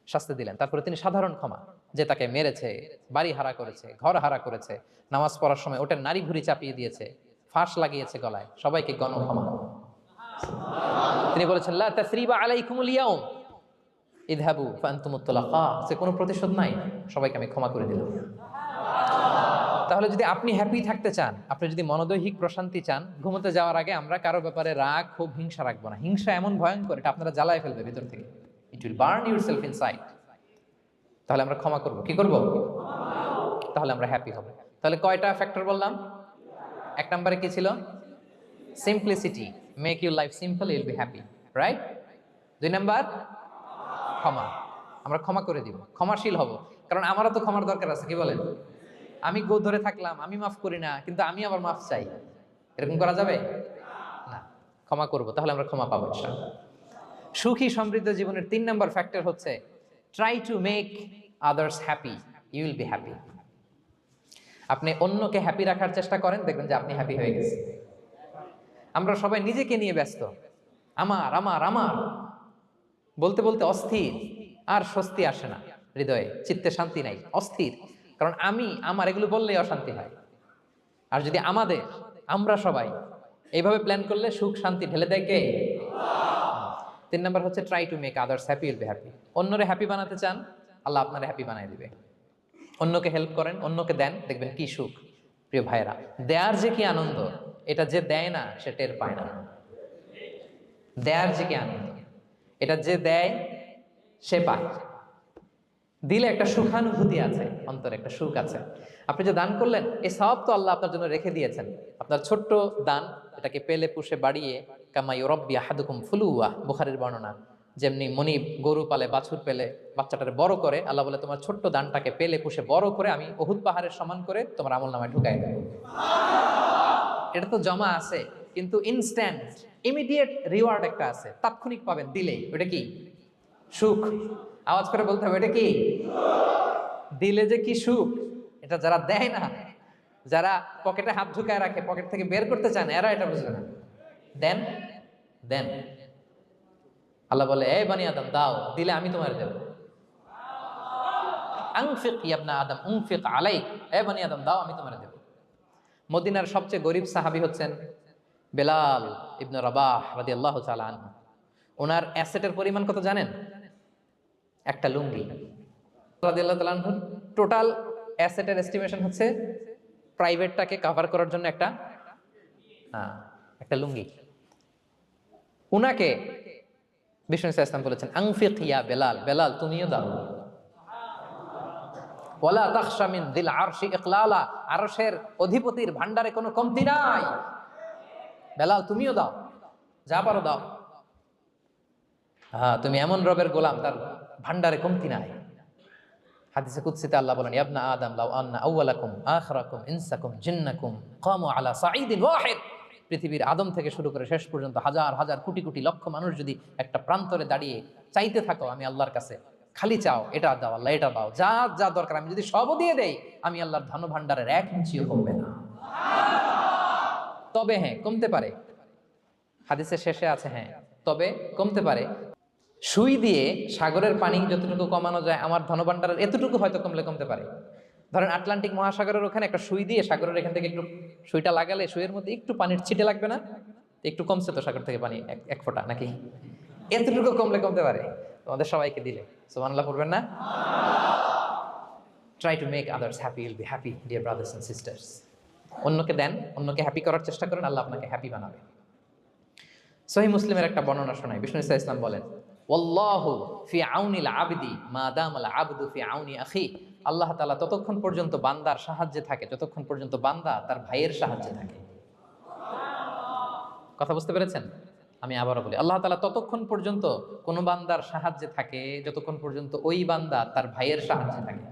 শাস্তি দিলেন। তারপরে তিনি সাধারণ ক্ষমা, যে তাকে মেরেছে, বাড়ি হারা করেছে, ঘর হারা করেছে, নামাজ পড়ার সময় ওটার নারী ভুঁড়ি চাপিয়ে দিয়েছে, ফাঁস লাগিয়েছে গলায়, সবাইকে গণক্ষমা। তিনি বলেছেন, লা তাসরিবা আলাইকুমুল ইয়াউম ইযহাবু ফাআনতুমুত তুলাকা, সে কোনো প্রতিশোধ নাই, সবাইকে আমি ক্ষমা করে দিলাম। তাহলে যদি আপনি হ্যাপি থাকতে চান, আপনি যদি মনোদৈহিক প্রশান্তি চান, ঘুমোতে যাওয়ার আগে আমরা কারো ব্যাপারে রাগ, ক্ষোভ, হিংসা রাখবো না। হিংসা এমন ভয়ঙ্কর, এটা আপনারা জ্বালায় ফেলবে ভিতর থেকে। It will burn yourself inside. তাহলে আমরা ক্ষমা করব। কি করব? তাহলে আমরা হ্যাপি হব। তাহলে কয়টা ফ্যাক্টর বললাম? 1 নম্বরে কি ছিল? Simplicity, make your life simple, you will be happy, right? 2 number ক্ষমা, আমরা ক্ষমা করে দিব, ক্ষমাশীল হব। কারণ আমারও তো ক্ষমার দরকার আছে। কি বলেন? আমি গো ধরে থাকলাম, আমি মাফ করি না, কিন্তু আমি আবার মাফ চাই, এরকম করা যাবে না। ক্ষমা করব, তাহলে আমরা ক্ষমা পাবো ইনশাআল্লাহ। সুখী সমৃদ্ধ জীবনের 3 নাম্বার ফ্যাক্টর হচ্ছে try to make others happy, you will be happy. আপনি অন্যকে হ্যাপি রাখার চেষ্টা করেন, দেখবেন যে আপনি হ্যাপি হয়ে গেছেন। আমরা সবাই নিজেকে নিয়ে ব্যস্ত, আমার আমার আমার বলতে বলতে অস্থির, আর স্বস্তি আসে না হৃদয়ে, চিত্তে শান্তি নাই, অস্থির। কারণ আমি আমার এগুলো বললেই অশান্তি হয়। আর যদি আমরা সবাই এইভাবে প্ল্যান করলে সুখ শান্তি ঢেলে দেয় কে? 3 নাম্বার হচ্ছে try to make others happy, will be happy. অন্যরে হ্যাপি বানাতে চান, আল্লাহ আপনারে হ্যাপি বানায় দিবে। অন্যকে হেল্প করেন, অন্যকে দেন, দেখবেন কি সুখ। প্রিয় ভাইরা, দেয়ার যে কি আনন্দ, এটা যে দেয় না সে টের পায় না। দেয়ার যে কি আনন্দ, এটা যে দেয় সে পায়। দিলে একটা সুখানুভূতি আছে, অন্তরে একটা সুখ আছে। আপনি যে দান করলেন, এই সব তো আল্লাহ আপনার জন্য রেখে দিয়েছেন। আপনার ছোট্ট দান, এটাকে পেলে পুষে বাড়িয়ে, কামাই রব্বি আহাদুকুম ফুলুয়া, বুখারীর বর্ণনা, যেমনি মনিব গরু পালে, বাছুর পেলে বাচ্চাটারে বড় করে, আল্লাহ বলে তোমার ছোট্ট দানটাকে পেলে পুষে বড় করে আমি উহুদ পাহাড়ের সমান করে তোমার আমল নামায় ঢুকাই দেব। এটা তো জমা আছে, কিন্তু ইনস্ট্যান্ট ইমিডিয়েট রিওয়ার্ড একটা আছে, তাৎক্ষণিক পাবেন দিলেই। ওটা কি? সুখ। আওয়াজ করে বলতে হবে, এটা কি? দিলে যে কি সুখ, এটা যারা দেয় না, যারা পকেটে হাত ঢুকায় রাখে, পকেট থেকে বের করতে চান, এরা এটা বুঝবে না। দেন দেন, আল্লাহ বলে এই বানি আদম দাও, দিলে আমি তোমার দেব। আনফিক ইয়া ইবনা আদম উনফিক আলাইক, এই বানি আদম দাও, আমি তোমার দেব। মদিনার সবচেয়ে গরিব সাহাবী হচ্ছেন বেলাল ইবনে রাবাহ রাদিয়াল্লাহু তাআলা আনহু। ওনার অ্যাসেটের পরিমাণ কত জানেন? একটা লুঙ্গি। রাদিয়াল্লাহু তাআলা আনহু টোটাল অ্যাসেটের এস্টিমেশন হচ্ছে প্রাইভেটটাকে কভার করার জন্য একটা লুঙ্গি। উনাকে বিষ্ণু সাল্লাল্লাহু আলাইহি ওয়াসাল্লাম বলেছেন আনফিক ইয়া বেলাল, বেলাল তুমিও দাও। ওয়ালা তাখশা মিন যিল আরশি ইকলালা, আরশের অধিপতির ভান্ডারে কোনো কমতি নাই। বেলাল তুমিও দাও, যা পারো দাও। তুমি এমন রবের গোলাম, তার ভান্ডারে কমতি নাই। হাদিসে কুদসিতে আল্লাহ বলেন ইবনা আদম লাউ আন্না আউওয়ালাকুম আখিরাকুম ইনসাকুম জিন্নাকুম কামু আলা সাঈদিন ওয়াহিদ। পৃথিবীর আদম থেকে শুরু করে শেষ পর্যন্ত হাজার হাজার কোটি কোটি লক্ষ মানুষ যদি একটা প্রান্তরে দাঁড়িয়ে চাইতে থাকো আমি আল্লাহর কাছে, খালি চাও এটা দাও আল্লাহ, এটা দাও, যা যা দরকার আমি যদি সবও দিয়ে দেই, আমি আল্লাহর ধন ভান্ডারের 1 ইঞ্চিও কমবে না। তবে হ্যাঁ, কমতে পারে। হাদিসের শেষে আছে হ্যাঁ, তবে কমতে পারে। সুই দিয়ে সাগরের পানি যতটুকু কমানো যায়, আমার ধনভাণ্ডারের এতটুকু হয়তো কমতে পারে। ধরেন আটলান্টিক মহাসাগরের ওখানে একটা সুই দিয়ে সাগরের এখান থেকে একটু সুইটা লাগালে সুইয়ের মধ্যে একটু পানির ছিটে লাগবে না? একটু কমছে তো সাগর থেকে পানি, এক ফোঁটা নাকি? এতটুকু কমতে পারে তোমাদের সবাইকে দিলে। সুবহানাল্লাহ পড়বেন না? Try to make others happy, will be happy dear brothers and sisters. অন্যকে দেন, অন্যকে হ্যাপি করার চেষ্টা করেন, আল্লাহ আপনাকে হ্যাপি বানাবে। সহিহ মুসলিমের একটা বর্ণনা শোনাই। বিষ্ণু ইসা ইসলাম বলেন ওয়াল্লাহু ফি আউনিল আবদি মা দামাল আবদু ফি আউনি আখি। আল্লাহ তাআলা ততক্ষণ পর্যন্ত বান্দার সাহায্যে থাকে যতক্ষণ পর্যন্ত বান্দা তার ভাইয়ের সাহায্যে থাকে। কথা বুঝতে পেরেছেন? আমি আবারও বলি, আল্লাহ তাআলা ততক্ষণ পর্যন্ত কোন বান্দার সাহায্যে থাকে যতক্ষণ পর্যন্ত ওই বান্দা তার ভাইয়ের সাহায্যে থাকে।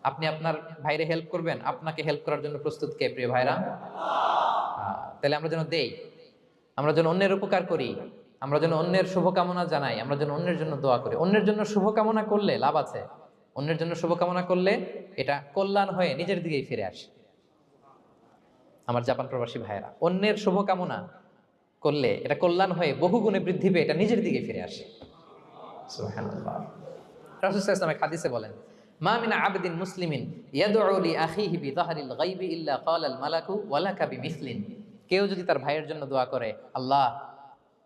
আপনি আপনার ভাইরে হেল্প করবেন, আপনাকে হেল্প করার জন্য প্রস্তুত কে প্রিয় ভাইরা? তাহলে আমরা যেন দেই, আমরা যেন অন্যের উপকার করি, আমরা যেন অন্যের শুভকামনা জানাই, আমরা যেন অন্যের জন্য দোয়া করি। অন্যের জন্য শুভকামনা করলে লাভ আছে। অন্যের জন্য শুভকামনা করলে এটা কল্যাণ হয়ে নিজের দিকেই ফিরে আসে। আমার জাপান প্রবাসী ভাইয়েরা, অন্যের শুভকামনা করলে এটা কল্যাণ হয়ে বহুগুণে বৃদ্ধি পেয়ে এটা নিজের দিকে ফিরে আসে। সুবহানাল্লাহ। রাসূল সাল্লাল্লাহু আলাইহি ওয়াসাল্লাম হাদিসে বলেন মা মিন আবদিন মুসলিমিন ইয়াদউ লি আখিহি বিযাহরিল গায়বি ইল্লা ক্বালাল মালাকু ওয়া লাকা বিমিসলিন। কেউ যদি তার ভাইয়ের জন্য দোয়া করে আল্লাহ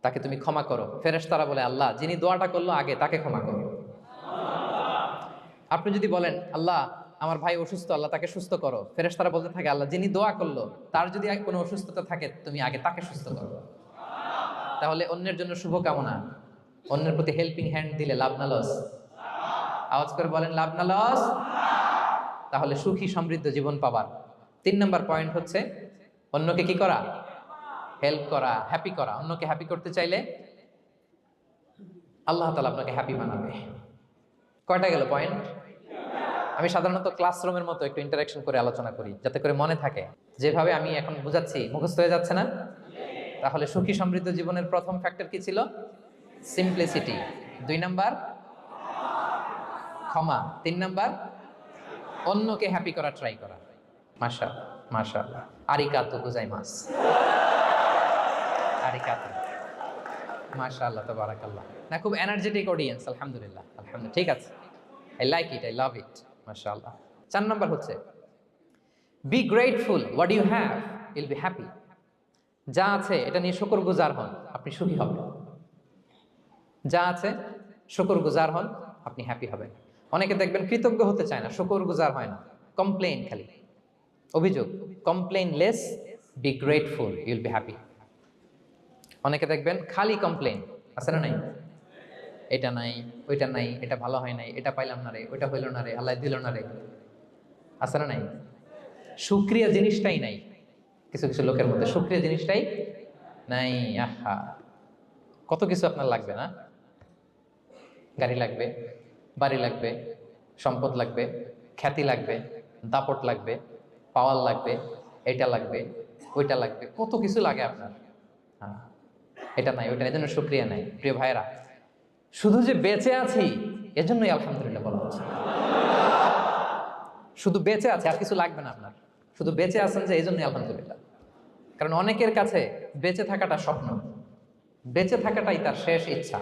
তাকে তুমি ক্ষমা করো, ফেরেশতারা বলে আল্লাহ যিনি দোয়াটা করলো আগে তাকে ক্ষমা করো। আপনি যদি বলেন আল্লাহ আমার ভাই অসুস্থ, আল্লাহ তাকে সুস্থ করো, ফেরেশতারা বলতে থাকে আল্লাহ যিনি দোয়া করলো তার যদি কোনো অসুস্থতা থাকে তুমি আগে তাকে সুস্থ করো। তাহলে অন্যের জন্য শুভকামনা, অন্যের প্রতি হেল্পিং হ্যান্ড দিলে লাভ না লস? আওয়াজ করে বলেন লাভ না লস? তাহলে সুখী সমৃদ্ধ জীবন পাবার 3 নম্বর পয়েন্ট হচ্ছে অন্যকে কি করা? হেল্প করা, হ্যাপি করা। অন্যকে হ্যাপি করতে চাইলে আল্লাহ তাআলা আপনাকে হ্যাপি বানাবে। কয়টা গেল পয়েন্ট? আমি সাধারণত ক্লাসরুমের মতো একটু ইন্টারাকশন করে আলোচনা করি যাতে করে মনে থাকে। যেভাবে আমি এখন বুঝাচ্ছি মুখস্থ হয়ে যাচ্ছে না? তাহলে সুখী সমৃদ্ধ জীবনের প্রথম ফ্যাক্টর কি ছিল? সিম্পলিসিটি। 2 নাম্বার ক্ষমা। 3 নাম্বার অন্যকে হ্যাপি করা ট্রাই করা। মাশাআল্লাহ মাশাআল্লাহ, আরিগাতো গোজাইমাসু। আরিগাতো, মাশাআল্লাহ তাবারাকাল্লাহ। না, খুব এনার্জেটিক অডিয়েন্স, আলহামদুলিল্লাহ আলহামদুলিল্লাহ, ঠিক আছে। I like it, I love it, মাশাআল্লাহ। 4 নাম্বার হচ্ছে be grateful what you have, you'll be happy. যা আছে এটা নিয়ে শুকরগুজার হন, আপনি সুখী হবেন। যা আছে শুকরগুজার হন, আপনি হ্যাপি হবেন। অনেকে দেখবেন কৃতজ্ঞ হতে চায় না, শুকরগুজার হয় না, কমপ্লেইন খালি, অভিযোগ। Complain less, be grateful, Yule be happy. অনেকে দেখবেন খালি কমপ্লেইন, আছে না নাই? এটা নাই, ওইটা নাই, এটা ভালো হয় নাই, এটা পাইলাম না রে, ওইটা হইল না রে, আল্লাহ দিল না রে, আছে না নাই? শুকরিয়া জিনিসটাই নাই কিছু কিছু লোকের মধ্যে, শুকরিয়া জিনিসটাই নাই। আহা, কত কিছু আপনার লাগবে না? গাড়ি লাগবে, বাড়ি লাগবে, সম্পদ লাগবে, খ্যাতি লাগবে, দাপট লাগবে, পাওয়ার লাগবে, এটা লাগবে, ওইটা লাগবে, কত কিছু লাগে আপনার। হ্যাঁ, এটা নাই, ওইটা, এই জন্য শুকরিয়া নাই। প্রিয় ভাইরা, শুধু যে বেঁচে আছি এজন্যই আলহামদুলিল্লাহ বলা হচ্ছে। শুধু বেঁচে আছে, আর কিছু লাগবে না আপনার, শুধু বেঁচে আছেন যে এই জন্যই আলহামদুলিল্লাহ। কারণ অনেকের কাছে বেঁচে থাকাটা স্বপ্ন, বেঁচে থাকাটাই তার শেষ ইচ্ছা।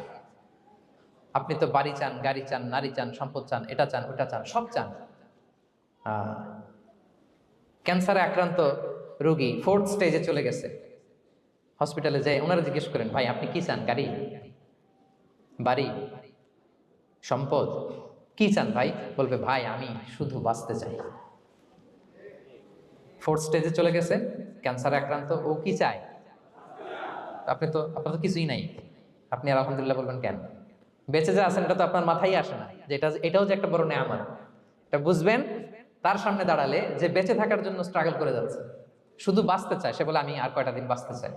আপনি তো বাড়ি চান, গাড়ি চান, নারী চান, সম্পদ চান, এটা চান, ওটা চান, সব চান। ক্যান্সারে আক্রান্ত রোগী 4th স্টেজে চলে গেছে, হসপিটালে যায়, ওনারা জিজ্ঞেস করেন, ভাই আপনি কি চান? গাড়ি, বাড়ি, সম্পদ, কি চান ভাই? বলবে, ভাই আমি শুধু বাঁচতে চাই। 4th স্টেজে চলে গেছে, ক্যান্সারে আক্রান্ত, ও কি চায়? আপনার তো কিছুই নাই, আপনি আর আলহামদুলিল্লাহ বলবেন কেন? বেঁচে যে আছেন এটা তো আপনার মাথায় আসে না, যে এটাও যে একটা বড় নেয়ামত। এটা বুঝবেন তার সামনে দাঁড়ালে, যে বেঁচে থাকার জন্য স্ট্রাগল করে যাচ্ছে, শুধু বাঁচতে চায়, সে বলে আমি আর কয়টা দিন বাঁচতে চাই।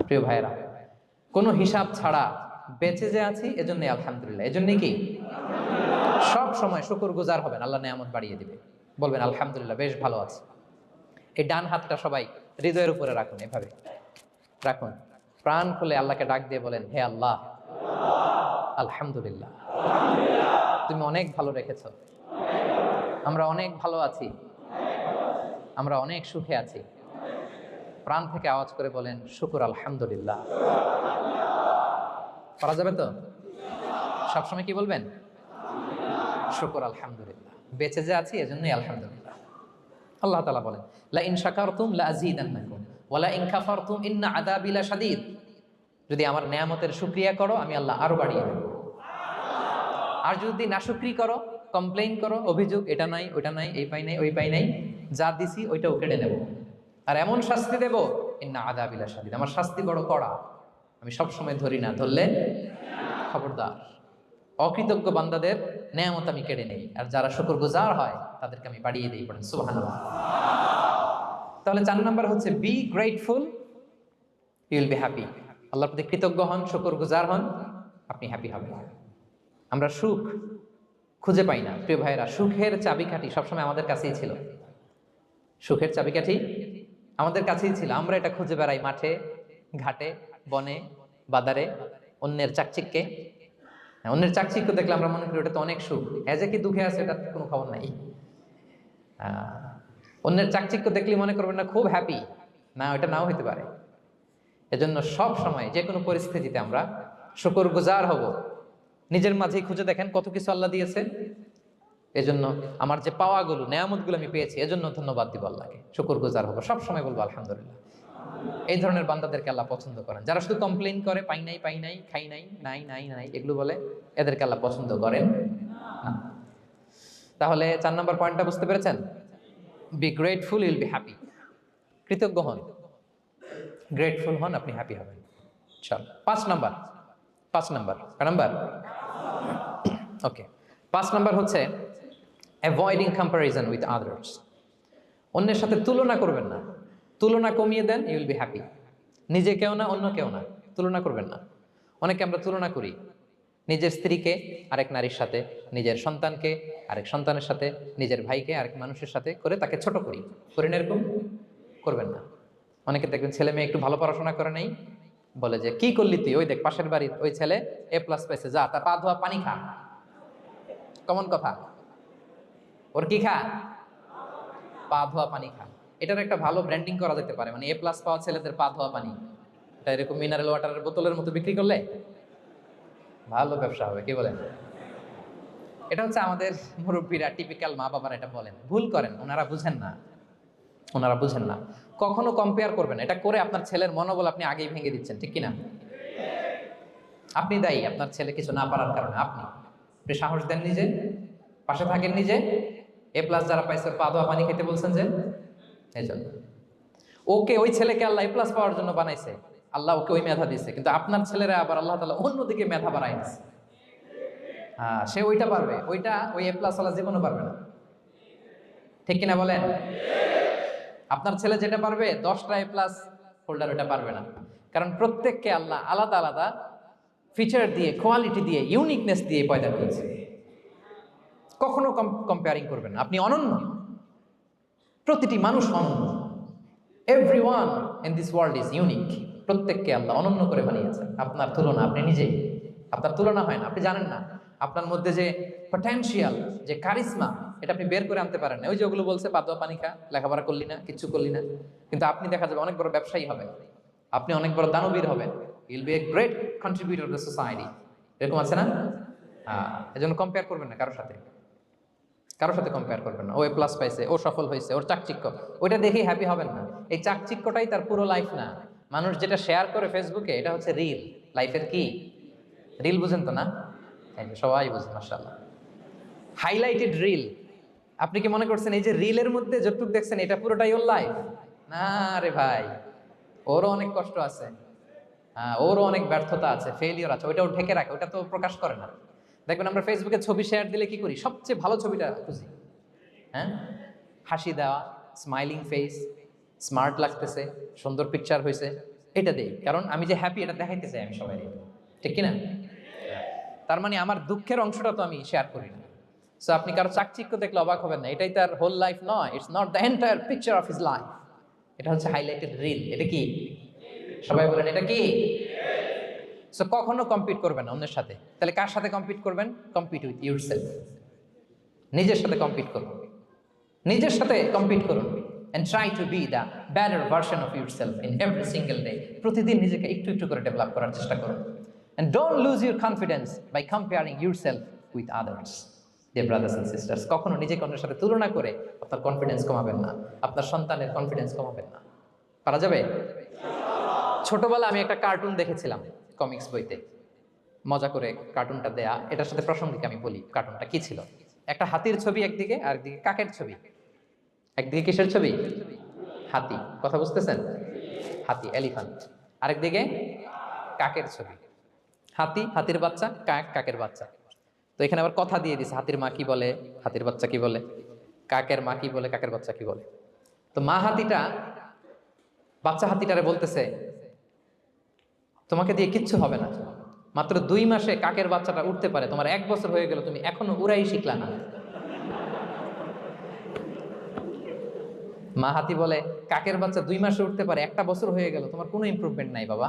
প্রিয় ভাইয়েরা, কোনো হিসাব ছাড়া বেঁচে যে আছি এজন্যই আলহামদুলিল্লাহ। এজন্যই কি সব সময় শুকরগুজার হবেন, আল্লাহ নেয়ামত বাড়িয়ে দিবে, বলবেন আলহামদুলিল্লাহ বেশ ভালো আছে। এই ডান হাতটা সবাই হৃদয়ের উপরে রাখুন, এভাবে রাখুন, প্রাণ খুলে আল্লাহকে ডাক দিয়ে বলেন, হে আল্লাহ, আলহামদুলিল্লাহ, তুমি অনেক ভালো রেখেছ, আমরা অনেক ভালো আছি, আমরা অনেক সুখে আছি। প্রাণ থেকে আওয়াজ করে বলেন, শুকুর আলহামদুলিল্লাহ। করা যাবে তো? সবসময় কি বলবেন? শুকুর আলহামদুলিল্লাহ, বেঁচে যে আছি এজন্যই আলহামদুলিল্লাহ। আল্লাহ তাআলা বলেন, লা ইন শাকারতুম লা আযীদান্নাকুম ওয়া লা ইন কাফারতুম ইন্না আযাবি লাশাদীদ। যদি আমার নেয়ামতের শুকরিয়া করো আমি আল্লাহ আরো বাড়িয়ে দেব, আর যদি নাশুকরি করো, কমপ্লেইন করো, অভিযোগ, এটা নাই, ওইটা নাই, এই পাই নাই, ওই পাই নাই, যা দিছি ওইটাও কেড়ে নেব, আর এমন শাস্তি দেব, ইন্না আযাবি লাশাদীদ, আমার শাস্তি বড় কড়া, আমি সব সময় ধরি না, ধরলে খবরদার। অকৃতজ্ঞ বান্দাদের নেয়ামত আমি কেড়ে নেই, আর যারা শুকরগুজার হয় তাদেরকে আমি বাড়িয়ে দিই। পড়েন সুবহানাল্লাহ। তাহলে 4 নাম্বার হচ্ছে be grateful, you will be happy. আল্লাহর প্রতি কৃতজ্ঞ হন, শুকরগুজার হন, আপনি হ্যাপি হবেন। আমরা সুখ খুঁজে পাই না প্রিয় ভাইয়েরা, সুখের চাবিকাঠি সবসময় আমাদের কাছেই ছিল। সুখের চাবিকাঠি আমাদের কাছেই ছিল, আমরা এটা খুঁজে বেড়াই মাঠে, ঘাটে, বনে, বাজারে, অন্যের চাকচিক্যে। অন্যের চাকচিক্য দেখলে আমরা মনে করি ওটা তো অনেক সুখ, এজে কি দুঃখে আছে এটা কোনো খবর নাই। অন্যের চাকচিক্য দেখলে মনে করবেন না খুব হ্যাপি, না, ওটা নাও হইতে পারে। এজন্য সব সময় যে কোনো পরিস্থিতিতে আমরা শুকরগুজার হব। নিজের মাঝেই খুঁজে দেখেন কত কিছু আল্লাহ দিয়েছে, এজন্য আমার যে পাওয়াগুলো, নেয়ামতগুলো আমি পেয়েছি, এজন্য ধন্যবাদ দিব আল্লাহকে, শুকরগুজার হব, সব সময় বলবো আলহামদুলিল্লাহ। এই ধরনের বান্দাদেরকে আল্লাহ পছন্দ করেন। যারা শুধু কমপ্লেইন করে, পাই নাই, পাই নাই, খাই নাই, নাই নাই নাই, এগুলো বলে, এদেরকে আল্লাহ পছন্দ করেন না। তাহলে 4 নম্বর পয়েন্টটা বুঝতে পেরেছেন? Be grateful, Yule be happy. কৃতজ্ঞ হন, গ্রেটফুল হন, আপনি হ্যাপি হবেন। চল 5 নাম্বার, 5 নাম্বার, ওকে, 5 নাম্বার হচ্ছে অ্যাভয়েডিং কম্প্যারিজন উইথ আদার্স। অন্যের সাথে তুলনা করবেন না, তুলনা কমিয়ে দেন, ইউ উইল বি হ্যাপি। নিজে কেউ না, অন্য কেউ না, তুলনা করবেন না। অনেকে আমরা তুলনা করি, নিজের স্ত্রীকে আরেক নারীর সাথে, নিজের সন্তানকে আরেক সন্তানের সাথে, নিজের ভাইকে আরেক মানুষের সাথে করে তাকে ছোট করি না, এরকম করবেন না। অনেকে দেখবেন ছেলে মেয়ে একটু ভালো পড়াশোনা করে নেই, বলে যে কি করলি তুই, ওই দেখ পাশের বাড়ির ওই ছেলে A+ পাইছে, যা তার পা ধোয়া পানি খা। কমন কথা, ওর কি খা, পা ধোয়া পানি খা। এটার একটা ভালো ব্র্যান্ডিং করা যেতে পারে, মানে A+ পাওয়া ছেলেদের পা ধোয়া পানি, এটা এরকম মিনারেল ওয়াটারের বোতলের মতো বিক্রি করলে ভালো ব্যবসা হবে, কি বলেন? এটা হচ্ছে আমাদের মুরব্বীরা, টিপিক্যাল মা বাবারা এটা বলেন, ভুল করেন, ওনারা বুঝেন না, ওনারা বুঝেন না। কখনো কম্পেয়ার করবেন, এটা করে আপনার ছেলের মনোবল আপনি আগেই ভেঙে দিচ্ছেন, ঠিক কিনা? আপনি দায়ী আপনার ছেলে কিছু না পারার কারণে। আপনি আপনি সাহস দেন নিজে, পাশে থাকেন নিজে। A+ যারা পাইছে পা ধোয়া পানি খেতে বলছেন যে, এই জন্য ওকে, ওই ছেলেকে আল্লাহ A+ পাওয়ার জন্য বানাইছে, আল্লাহ ওকে ওই মেধা দিচ্ছে, কিন্তু আপনার ছেলেরা আবার আল্লাহ তাআলা অন্যদিকে মেধা বাড়াই দিচ্ছে। সে ওইটা পারবে, ওইটা ওই A+ আল্লাহ জীবনও পারবে না, ঠিক কিনা বলেন? আপনার ছেলে যেটা পারবে 10টা A+ হোল্ডার ওটা পারবে না, কারণ প্রত্যেককে আল্লাহ আলাদা আলাদা ফিচার দিয়ে, কোয়ালিটি দিয়ে, ইউনিকনেস দিয়ে পয়দা করেছে। কখনো কম্পেয়ারিং করবেন না, আপনি অনন্য, প্রতিটি মানুষ অনন্য। Everyone in this world is unique. প্রত্যেককে আল্লাহ অনন্য করে বানিয়েছেন। আপনার তুলনা আপনি নিজেই, আপনার তুলনা হয় না, আপনি জানেন না আপনার মধ্যে যে পটেনশিয়াল, যে কারিশমা, এটা আপনি বের করে আনতে পারেন না। ওই যে ওগুলো বলছে পা ধোয়া পানি খা, লেখাপড়া করলি না, কিচ্ছু করলি না, কিন্তু আপনি দেখা যাবে অনেক বড় ব্যবসায়ী হবেন, আপনি অনেক বড় দানবীর হবেন, will B a great contributor two society. এরকম আছে না? এজন্য কম্পেয়ার করবেন না কারোর সাথে, কারোর সাথে কম্পেয়ার করবেন না। ও A+ পাইছে, ও সফল হয়েছে, ওর চাকচিক্য, ওইটা দেখেই হ্যাপি হবেন না। এই চাকচিক্যটাই তার পুরো লাইফ না। মানুষ যেটা শেয়ার করে ফেসবুকে, এটা হচ্ছে রিল লাইফের। কি রিল বুঝেন তো না? এই যে সবাই বুঝেন, মাশাআল্লাহ। Highlighted reel. আপনি কি মনে করছেন এই যে রিলের মধ্যে যতটুকু দেখছেন এটা পুরোটাই ওর লাইফ? না রে ভাই, ওরও অনেক কষ্ট আছে, ওরও অনেক ব্যর্থতা আছে, ফেলিওর আছে, ওইটা ও ঢেকে রাখে, ওটা তো প্রকাশ করে না। দেখবেন আমরা ফেসবুকে ছবি শেয়ার দিলে কি করি? সবচেয়ে ভালো ছবিটা খুঁজি, হ্যাঁ, হাসি দেওয়া, স্মাইলিং ফেস, স্মার্ট লাগতেছে, সুন্দর পিকচার হয়েছে, এটা দেই, কারণ আমি যে হ্যাপি এটা দেখাইতে চাই আমি সবাই, ঠিক কিনা? তার মানে আমার দুঃখের অংশটা তো আমি শেয়ার করি না। সো আপনি কারো চাকচিক্য দেখলে অবাক হবেন না, এটাই তার হোল লাইফ নয়। It's not the entire picture of his life. এটা হচ্ছে হাইলাইটেড রিল। এটা কি? সবাই বলেন এটা কি? সো কখনো কম্পিট করবেন না অন্যের সাথে। তাহলে কার সাথে কম্পিট করবেন? Compete with yourself. নিজের সাথে কম্পিট করুন, নিজের সাথে কম্পিট করুন, and try to be the better version of yourself in every single day. প্রতিদিন নিজেকে একটু একটু করে ডেভেলপ করার চেষ্টা করুন। And don't lose your confidence by comparing yourself with others. Dear brothers and sisters, কখনো নিজেকে অন্যের সাথে তুলনা করে আপনার কনফিডেন্স কমাবেন না, আপনার সন্তানের কনফিডেন্স কমাবেন না। পারা যাবে? ছোটবেলা আমি একটা কার্টুন দেখেছিলাম কমিক্স বইতে, মজা করে কার্টুনটা দেয়া, এটার সাথে প্রাসঙ্গিক আমি বলি কার্টুনটা কি ছিল। একটা হাতির ছবি একদিকে, আর একদিকে কাকের ছবি। একদিকে কিসের ছবি? হাতি। কথা বুঝতেছেন? হাতি, এলিফ্যান্ট। আরেকদিকে কাকের ছবি। হাতি, হাতির বাচ্চা, কাক, কাকের বাচ্চা। তো এখানে আবার কথা দিয়ে দিছে, হাতির মা কি বলে, হাতির বাচ্চা কি বলে, কাকের মা কি বলে, কাকের বাচ্চা কি বলে। তো মা হাতিটা বাচ্চা হাতিটারে বলতেছে, তোমাকে দিয়ে কিচ্ছু হবে না, মাত্র 2 মাসে কাকের বাচ্চাটা উঠতে পারে, তোমার 1 বছর হয়ে গেল, তুমি এখনো উড়াই শিখলা না। মা হাতি বলে, কাকের বাচ্চা 2 মাসে উঠতে পারে, 1 বছর হয়ে গেল, তোমার কোনো ইমপ্রুভমেন্ট নাই বাবা।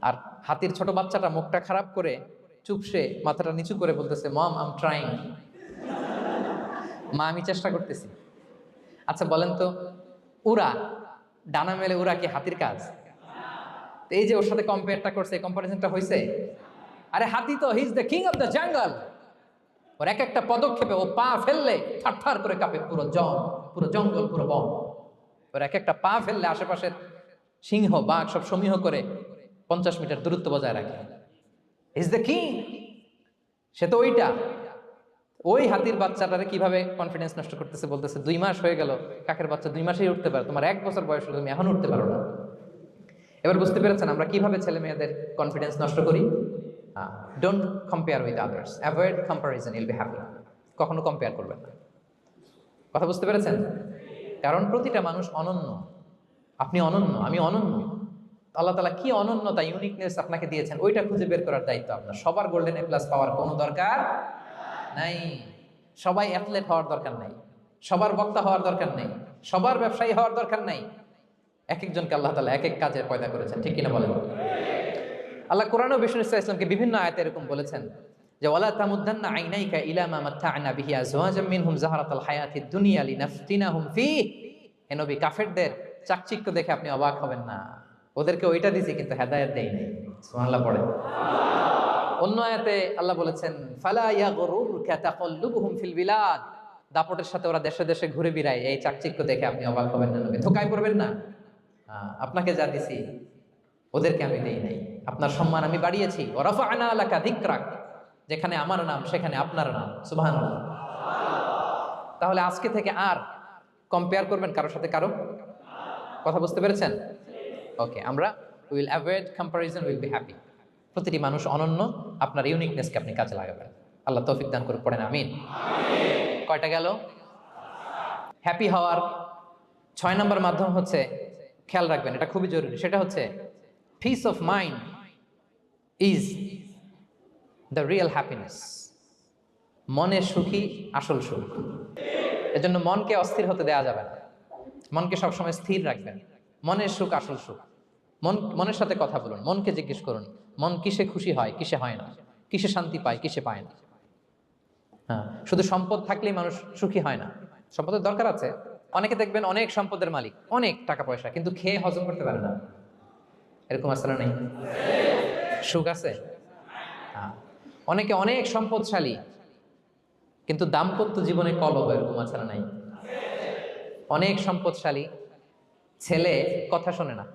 আর হাতির ছোট বাচ্চাটা মুখটা খারাপ করে চুপসে মাথাটা নিচু করে বলতেছে, মম আই এম ট্রাইং। মা আমি চেষ্টা করতেছি। আচ্ছা বলেন তো, উড়া, ডানা মেলে উড়া কি হাতির কাজ? তো এই যে ওর সাথে কম্পেয়ারটা করছে, কম্পারিজনটা হয়েছে। আরে হাতি তো he is the king of the jungle. ওর এক একটা পদক্ষেপে ও পা ফেললে থারথার করে কাঁপে পুরো জঙ্গল, পুরো বন। ওর এক একটা পা ফেললে আশেপাশের সিংহ, বাঘ সব সমীহ করে 50 মিটার দূরত্ব বজায় রাখে। Is the king. সে তো ওইটা। ওই হাতির বাচ্চাটারে কিভাবে কনফিডেন্স নষ্ট করতেছে, বলতেছে 2 মাস হয়ে গেল, কাকের বাচ্চা 2 মাসেই উঠতে পারে, তোমার 1 বছর বয়স হলো, তুমি এখন উঠতে পারো না। এবার বুঝতে পেরেছেন আমরা কিভাবে ছেলে মেয়েদের কনফিডেন্স নষ্ট করি? Don't compare with others, avoid comparison, Yule be happy. কখনো কম্পেয়ার করবেন না। কথা বুঝতে পেরেছেন? কারণ প্রতিটা মানুষ অনন্য। আপনি অনন্য, আমি অনন্য। আল্লাহ তাআলা কি অনন্যতা, ইউনিকনেস আপনাকে দিয়েছেন, ওইটা খুঁজে বের করার দায়িত্ব আপনার। সবার গোল্ডেন A+ পাওয়ার কোনো দরকার নাই। সবাই অ্যাথলেট হওয়ার দরকার নাই, সবার বক্তা হওয়ার দরকার নেই, সবার ব্যবসায়ী হওয়ার দরকার নেই। এক একজনকে আল্লাহ তাআলা এক এক কাজে পয়দা করেছেন, ঠিক কিনা বলেন? আল্লাহ কোরআন ও বিষ্ণু ইসলামকে বিভিন্ন আয়াতে এরকম বলেছেন যে, ওয়ালা তামুদ্দান্না আইনাইকা ইলা মা মাত্তা'না বিহি আজওয়াজাম মিনহুম যাহরাতাল হায়াতিদ দুনিয়া লিনাফতিনাহুম ফীহ। হে নবী, কাফেরদের চাকচিক্য দেখে আপনি অবাক হবেন না, ওদেরকে ওইটা দিয়েছি কিন্তু হেদায়েত দেই নাই। সুবহানাল্লাহ পড়ে। অন্য আয়াতে আল্লাহ বলেছেন ফালা ইয়াগরুরকা তাকাল্লুবুহুম ফিল বিলাদ, দাপটের সাথে ওরা দেশে দেশে ঘুরে বেড়ায়, এই চাকচিক্য দেখে আপনি অবাক হবেন না, নবী ধোকায় পড়বেন না। আপনাকে যা দিছি ওদেরকে আমি দেই নাই, আপনার সম্মান আমি বাড়িয়েছি। ওয়া রাফা'না লাকা যিকরাক, যেখানে আমার নাম সেখানে আপনার নাম। সুবহানাল্লাহ। তাহলে আজকে থেকে আর কম্পেয়ার করবেন কারোর সাথে কারো, কথা বুঝতে পেরেছেন? ওকে, আমরা will avoid comparison, will be happy. প্রতিটি মানুষ অনন্য, আপনার ইউনিকনেসকে আপনি কাজে লাগাবেন। আল্লাহ তৌফিক দান করে, পড়েন আমিন। কয়টা গেল? হ্যাপি হওয়ার 6 নম্বর মাধ্যম হচ্ছে, খেয়াল রাখবেন এটা খুবই জরুরি, সেটা হচ্ছে piece of mind is the real happiness. মনের সুখী আসল সুখ। এজন্য মনকে অস্থির হতে দেওয়া যাবে না, মনকে সবসময় স্থির রাখবেন। মনের সুখ আসল সুখ। মনের সাথে কথা বলুন, মনকে জিজ্ঞেস করুন মন কিসে খুশি হয়, কিসে হয় না, কিসে শান্তি পায়, কিসে পায় না। হ্যাঁ, শুধু সম্পদ থাকলেই মানুষ সুখী হয় না, সম্পদের দরকার আছে। অনেকে দেখবেন অনেক সম্পদের মালিক, অনেক টাকা পয়সা, কিন্তু খেয়ে হজম করতে পারে না। এরকম আসলে নেই? সুখ আছে? হ্যাঁ। অনেকে অনেক সম্পদশালী, কিন্তু দাম্পত্য জীবনে কলহ, এরকম আসলে নাই? অনেক সম্পদশালী ছেলে কথা শোনে না,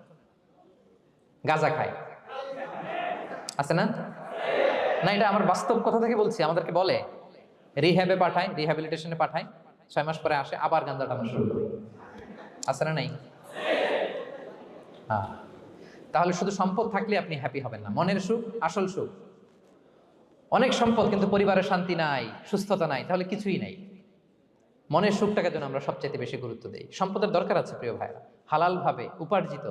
গাঁজা খায়, আছে না? না, এটা আমার বাস্তব কথা থেকে বলছি। আমাদেরকে বলে রিহ্যাবে পাঠায়, রিহ্যাবিলিটেশনে পাঠায়, 6 মাস পরে আসে আবার গাঁজা টানা শুরু করে, আছে না নাই? হ্যাঁ। তাহলে শুধু সম্পদ থাকলে আপনি হ্যাপি হবেন না। মনের সুখ আসল সুখ। অনেক সম্পদ কিন্তু পরিবারের শান্তি নাই, সুস্থতা নাই, তাহলে কিছুই নাই। মনের সুখটাকে যেন আমরা সবচেয়ে বেশি গুরুত্ব দেই। সম্পদের দরকার আছে প্রিয় ভাইরা, হালাল ভাবে উপার্জিত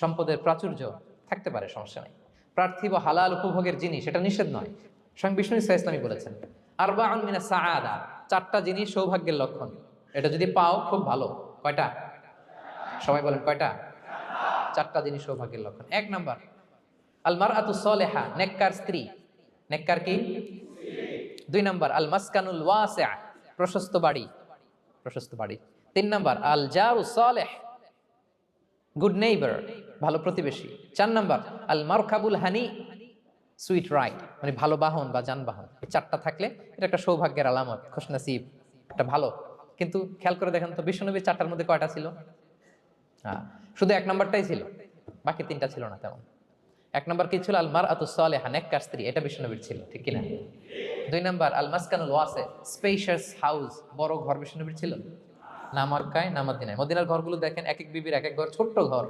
সম্পদের প্রাচুর্য থাকতে পারে, সমস্যা নেই। পার্থিব হালাল উপভোগের জিনিস, এটা নিষেধ নয়। স্বয়ং বিষ্ণু ইসা ইসলামী বলেছেন আরবাউন মিনা সাআদা, 4টা জিনিস সৌভাগ্যের লক্ষণ, এটা যদি পাও খুব ভালো। কয়টা? সবাই বলেন কয়টা? 4টা জিনিস সৌভাগ্যের লক্ষণ। 1 নাম্বার আল মারআতু সালিহা, নেককার স্ত্রী। নেককার কি? 2 নাম্বার আল মাসকানুল ওয়াসিআ, প্রশস্ত বাড়ি, প্রশস্ত বাড়ি। 3 নাম্বার আল জারু সালেহ, গুড নেইবার, ভালো প্রতিবেশী। 4 নাম্বার আল মারকাবুল হানি, সুইট রাইড, মানে ভালো বাহন বা যানবাহন। এই 4টা থাকলে এটা একটা সৌভাগ্যের আলামত, খুশনসিব, এটা ভালো। কিন্তু খেয়াল করে দেখেন তো বিশ্বনবীর 4টার মধ্যে কয়টা ছিল? হ্যাঁ, শুধু 1 নাম্বারটাই ছিল, বাকি 3টা ছিল না তেমন। 1 নাম্বার কি ছিল? আল মারআতু সালিহা, নেককার স্ত্রী, এটা বিশ্বনবীর ছিল, ঠিক কি না? 2 নাম্বার আল মাসকানুল ওয়াসি, স্পেশাস হাউস, বড় ঘর বিশ্বনবীর ছিল না? মক্কায় না মদিনায়? মদিনার ঘরগুলো দেখেন, এক এক বিবির এক এক ঘর, ছোট্ট ঘর,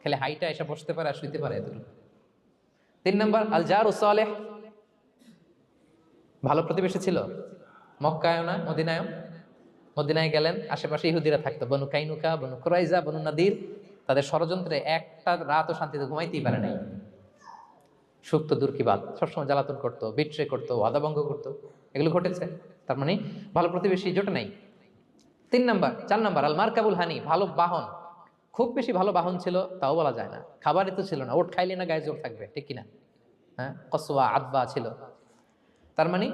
খেলে হাইটা এসে বসতে পারে আর শুইতে পারে এতটুকু। 3 নাম্বার আল জারু সালেহ, ভালো প্রতিবেশী ছিল। মক্কায়ও না মদিনায়ও। মদিনায় গেলেন, আশেপাশে ইহুদিরা থাকতো, বনু কাইনুকা, বনু কুরাইজা, বনু নাদির। তাদের ষড়যন্ত্রে একটা রাতও শান্তিতে ঘুমাইতেই পারে নাই। সুখ তো দূর কি বাদ, সবসময় জ্বালাতন করতো, বিট্রে করতো, ওয়াদাভঙ্গ করতো, এগুলো ঘটেছে। তার মানে ভালো প্রতিবেশী জোটে নাই। 3 নাম্বার 4 নাম্বার আল মারকাবুল হানি, ভালো বাহন। খুব বেশি ভালো বাহন ছিল তাও বলা যায় না, খাবারই তো ছিল না, ওট খাইলে না গায়ে জোর থাকবে, ঠিক কিনা? হ্যাঁ, কসওয়া আদবা ছিল। তার মানে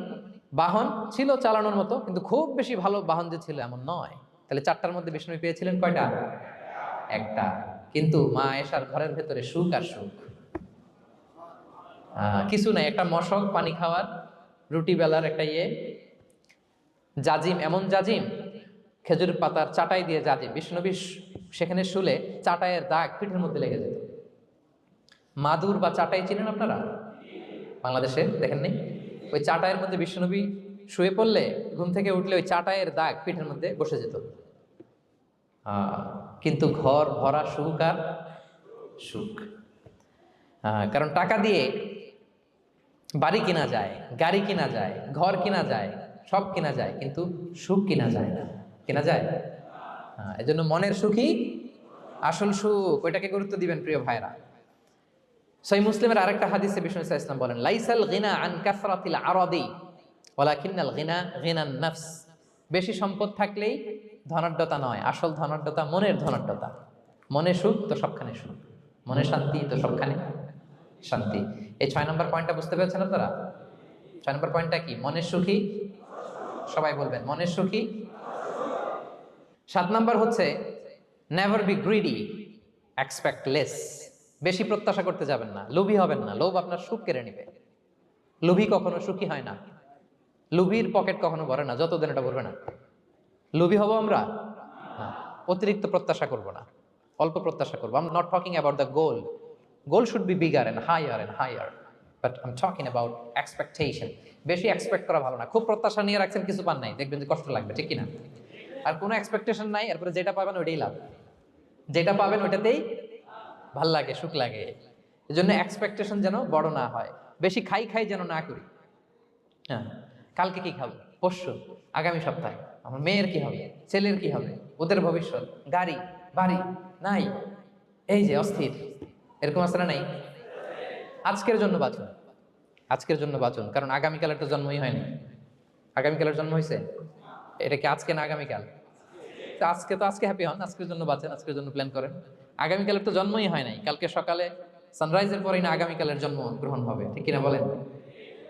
বাহন ছিল চালানোর মতো, কিন্তু খুব বেশি ভালো বাহন যে ছিল এমন নয়। তাহলে 4টার মধ্যে বিষ্ণু পেয়েছিলেন কয়টা? 1টা। কিন্তু মা আয়েশার ঘরের ভেতরে সুখ আর সুখ, কিছু নাই। একটা মশক, পানি খাওয়ার, রুটি বেলার একটা জাজিম, এমন জাজিম, খেজুর পাতার চাটাই দিয়ে জাজিম। বিষ্ণুনবী সেখানে শুলে চাটাইয়ের দাগ পিঠের মধ্যে লেগে যেত। মাদুর বা চাটাই চিনেন আপনারা? বাংলাদেশে দেখেন নেই? ওই চাটাইয়ের মধ্যে বিষ্ণুনবী শুয়ে পড়লে, ঘুম থেকে উঠলে ওই চাটাইয়ের দাগ পিঠের মধ্যে বসে যেত। কিন্তু ঘর ভরা সুখ আর সুখ। কারণ টাকা দিয়ে বাড়ি কিনা যায়, গাড়ি কিনা যায়, ঘর কিনা যায়, সব কিনা যায়, কিন্তু সুখ কিনা যায় না। কিনা যায়? এজন্য মনের সুখই আসল সুখ, ওইটাকে গুরুত্ব দিবেন প্রিয় ভাইরা। সহিহ মুসলিমের আরেকটা হাদিসে বিষ্ণু ইসা ইসলাম বলেন লাইসাল গিনা আন কাসরাতিল আরাদি ওয়ালাকিন্নাল গিনা গিনান নাফস। বেশি সম্পদ থাকলেই ধনাঢ্যতা নয়, আসল ধনাঢ্যতা মনের ধনাঢ্যতা। মনে সুখ তো সবখানে সুখ, মনে শান্তি তো সবখানে শান্তি। এই 6 নম্বর পয়েন্টটা বুঝতে পেরেছেন আপনারা? 6 নম্বর পয়েন্টটা কি? মনের সুখী, সবাই বলবেন মনের সুখী। 7 নম্বর হচ্ছে never be greedy, expect less. বেশি প্রত্যাশা করতে যাবেন না, লোভী হবেন না, লোভ আপনার সুখ কেড়ে নেবে। লোভী কখনো সুখী হয় না, লোভীর পকেট কখনো ভরে না যতদিন এটা ভরবে না। লোভী হব আমরা না, অতিরিক্ত প্রত্যাশা করব না, অল্প প্রত্যাশা করবো। I am not talking about the goal, goal should be bigger and higher, but I am talking about expectation. বেশি এক্সপেক্ট করা ভালো না। খুব প্রত্যাশা নিয়ে রাখছেন, কিছু পান নাই, দেখবেন যে কষ্ট লাগবে, ঠিক কিনা? আর কোনো এক্সপেকটেশন নাই, এরপরে যেটা পাবেন ওইটাই লাভ, যেটা পাবেন ওইটাতেই ভাল লাগে, সুখ লাগে। এই জন্য এক্সপেকটেশন যেন বড় না হয়, বেশি খাই খাই যেন না করি। হ্যাঁ, কালকে কি খাবো, পরশু, আগামী সপ্তাহে আমার মেয়ের কি হবে, ছেলের কি হবে, ওদের ভবিষ্যৎ, গাড়ি বাড়ি নাই, এই যে অস্থির, এরকম আছে না নাই? আজকের জন্য বাঁচুন, আজকের জন্য বাঁচুন, কারণ আগামীকালের তো জন্মই হয়নি। আগামীকালের জন্ম হয়েছে? এটা কি আজকে না আগামীকাল? তো আজকে তো আজকে হ্যাপি হন, আজকের জন্য বাঁচেন, আজকের জন্য প্ল্যান করেন। আগামীকালের তো জন্মই হয় নাই, কালকে সকালে সানরাইজের পরেই না আগামীকালের জন্ম গ্রহণ হবে, ঠিক কিনা বলেন?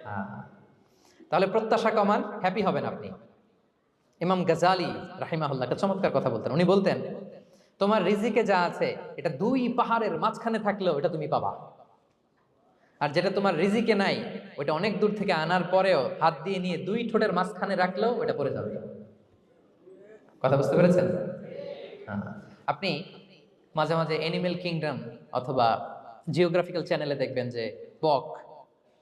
হ্যাঁ, তাহলে প্রত্যাশা কমান, হ্যাপি হবেন আপনি। ইমাম গাজালি রাহিমাহুল্লাহ একটা চমৎকার কথা বলতেন। উনি বলতেন, তোমার রিজিকে যা আছে এটা দুই পাহাড়ের মাঝখানে থাকলেও এটা তুমি পাবা, আর যেটা তোমার রিজিকে নাই ওটা অনেক দূর থেকে আনার পরেও হাত দিয়ে নিয়ে দুই ঠোঁটের মাঝখানে রাখলেও ওটা পড়ে যাবে। কথা বুঝতে পেরেছেন? হ্যাঁ। আপনি মাঝে মাঝে অ্যানিমেল কিংডম অথবা জিওগ্রাফিক্যাল চ্যানেলে দেখবেন যে বক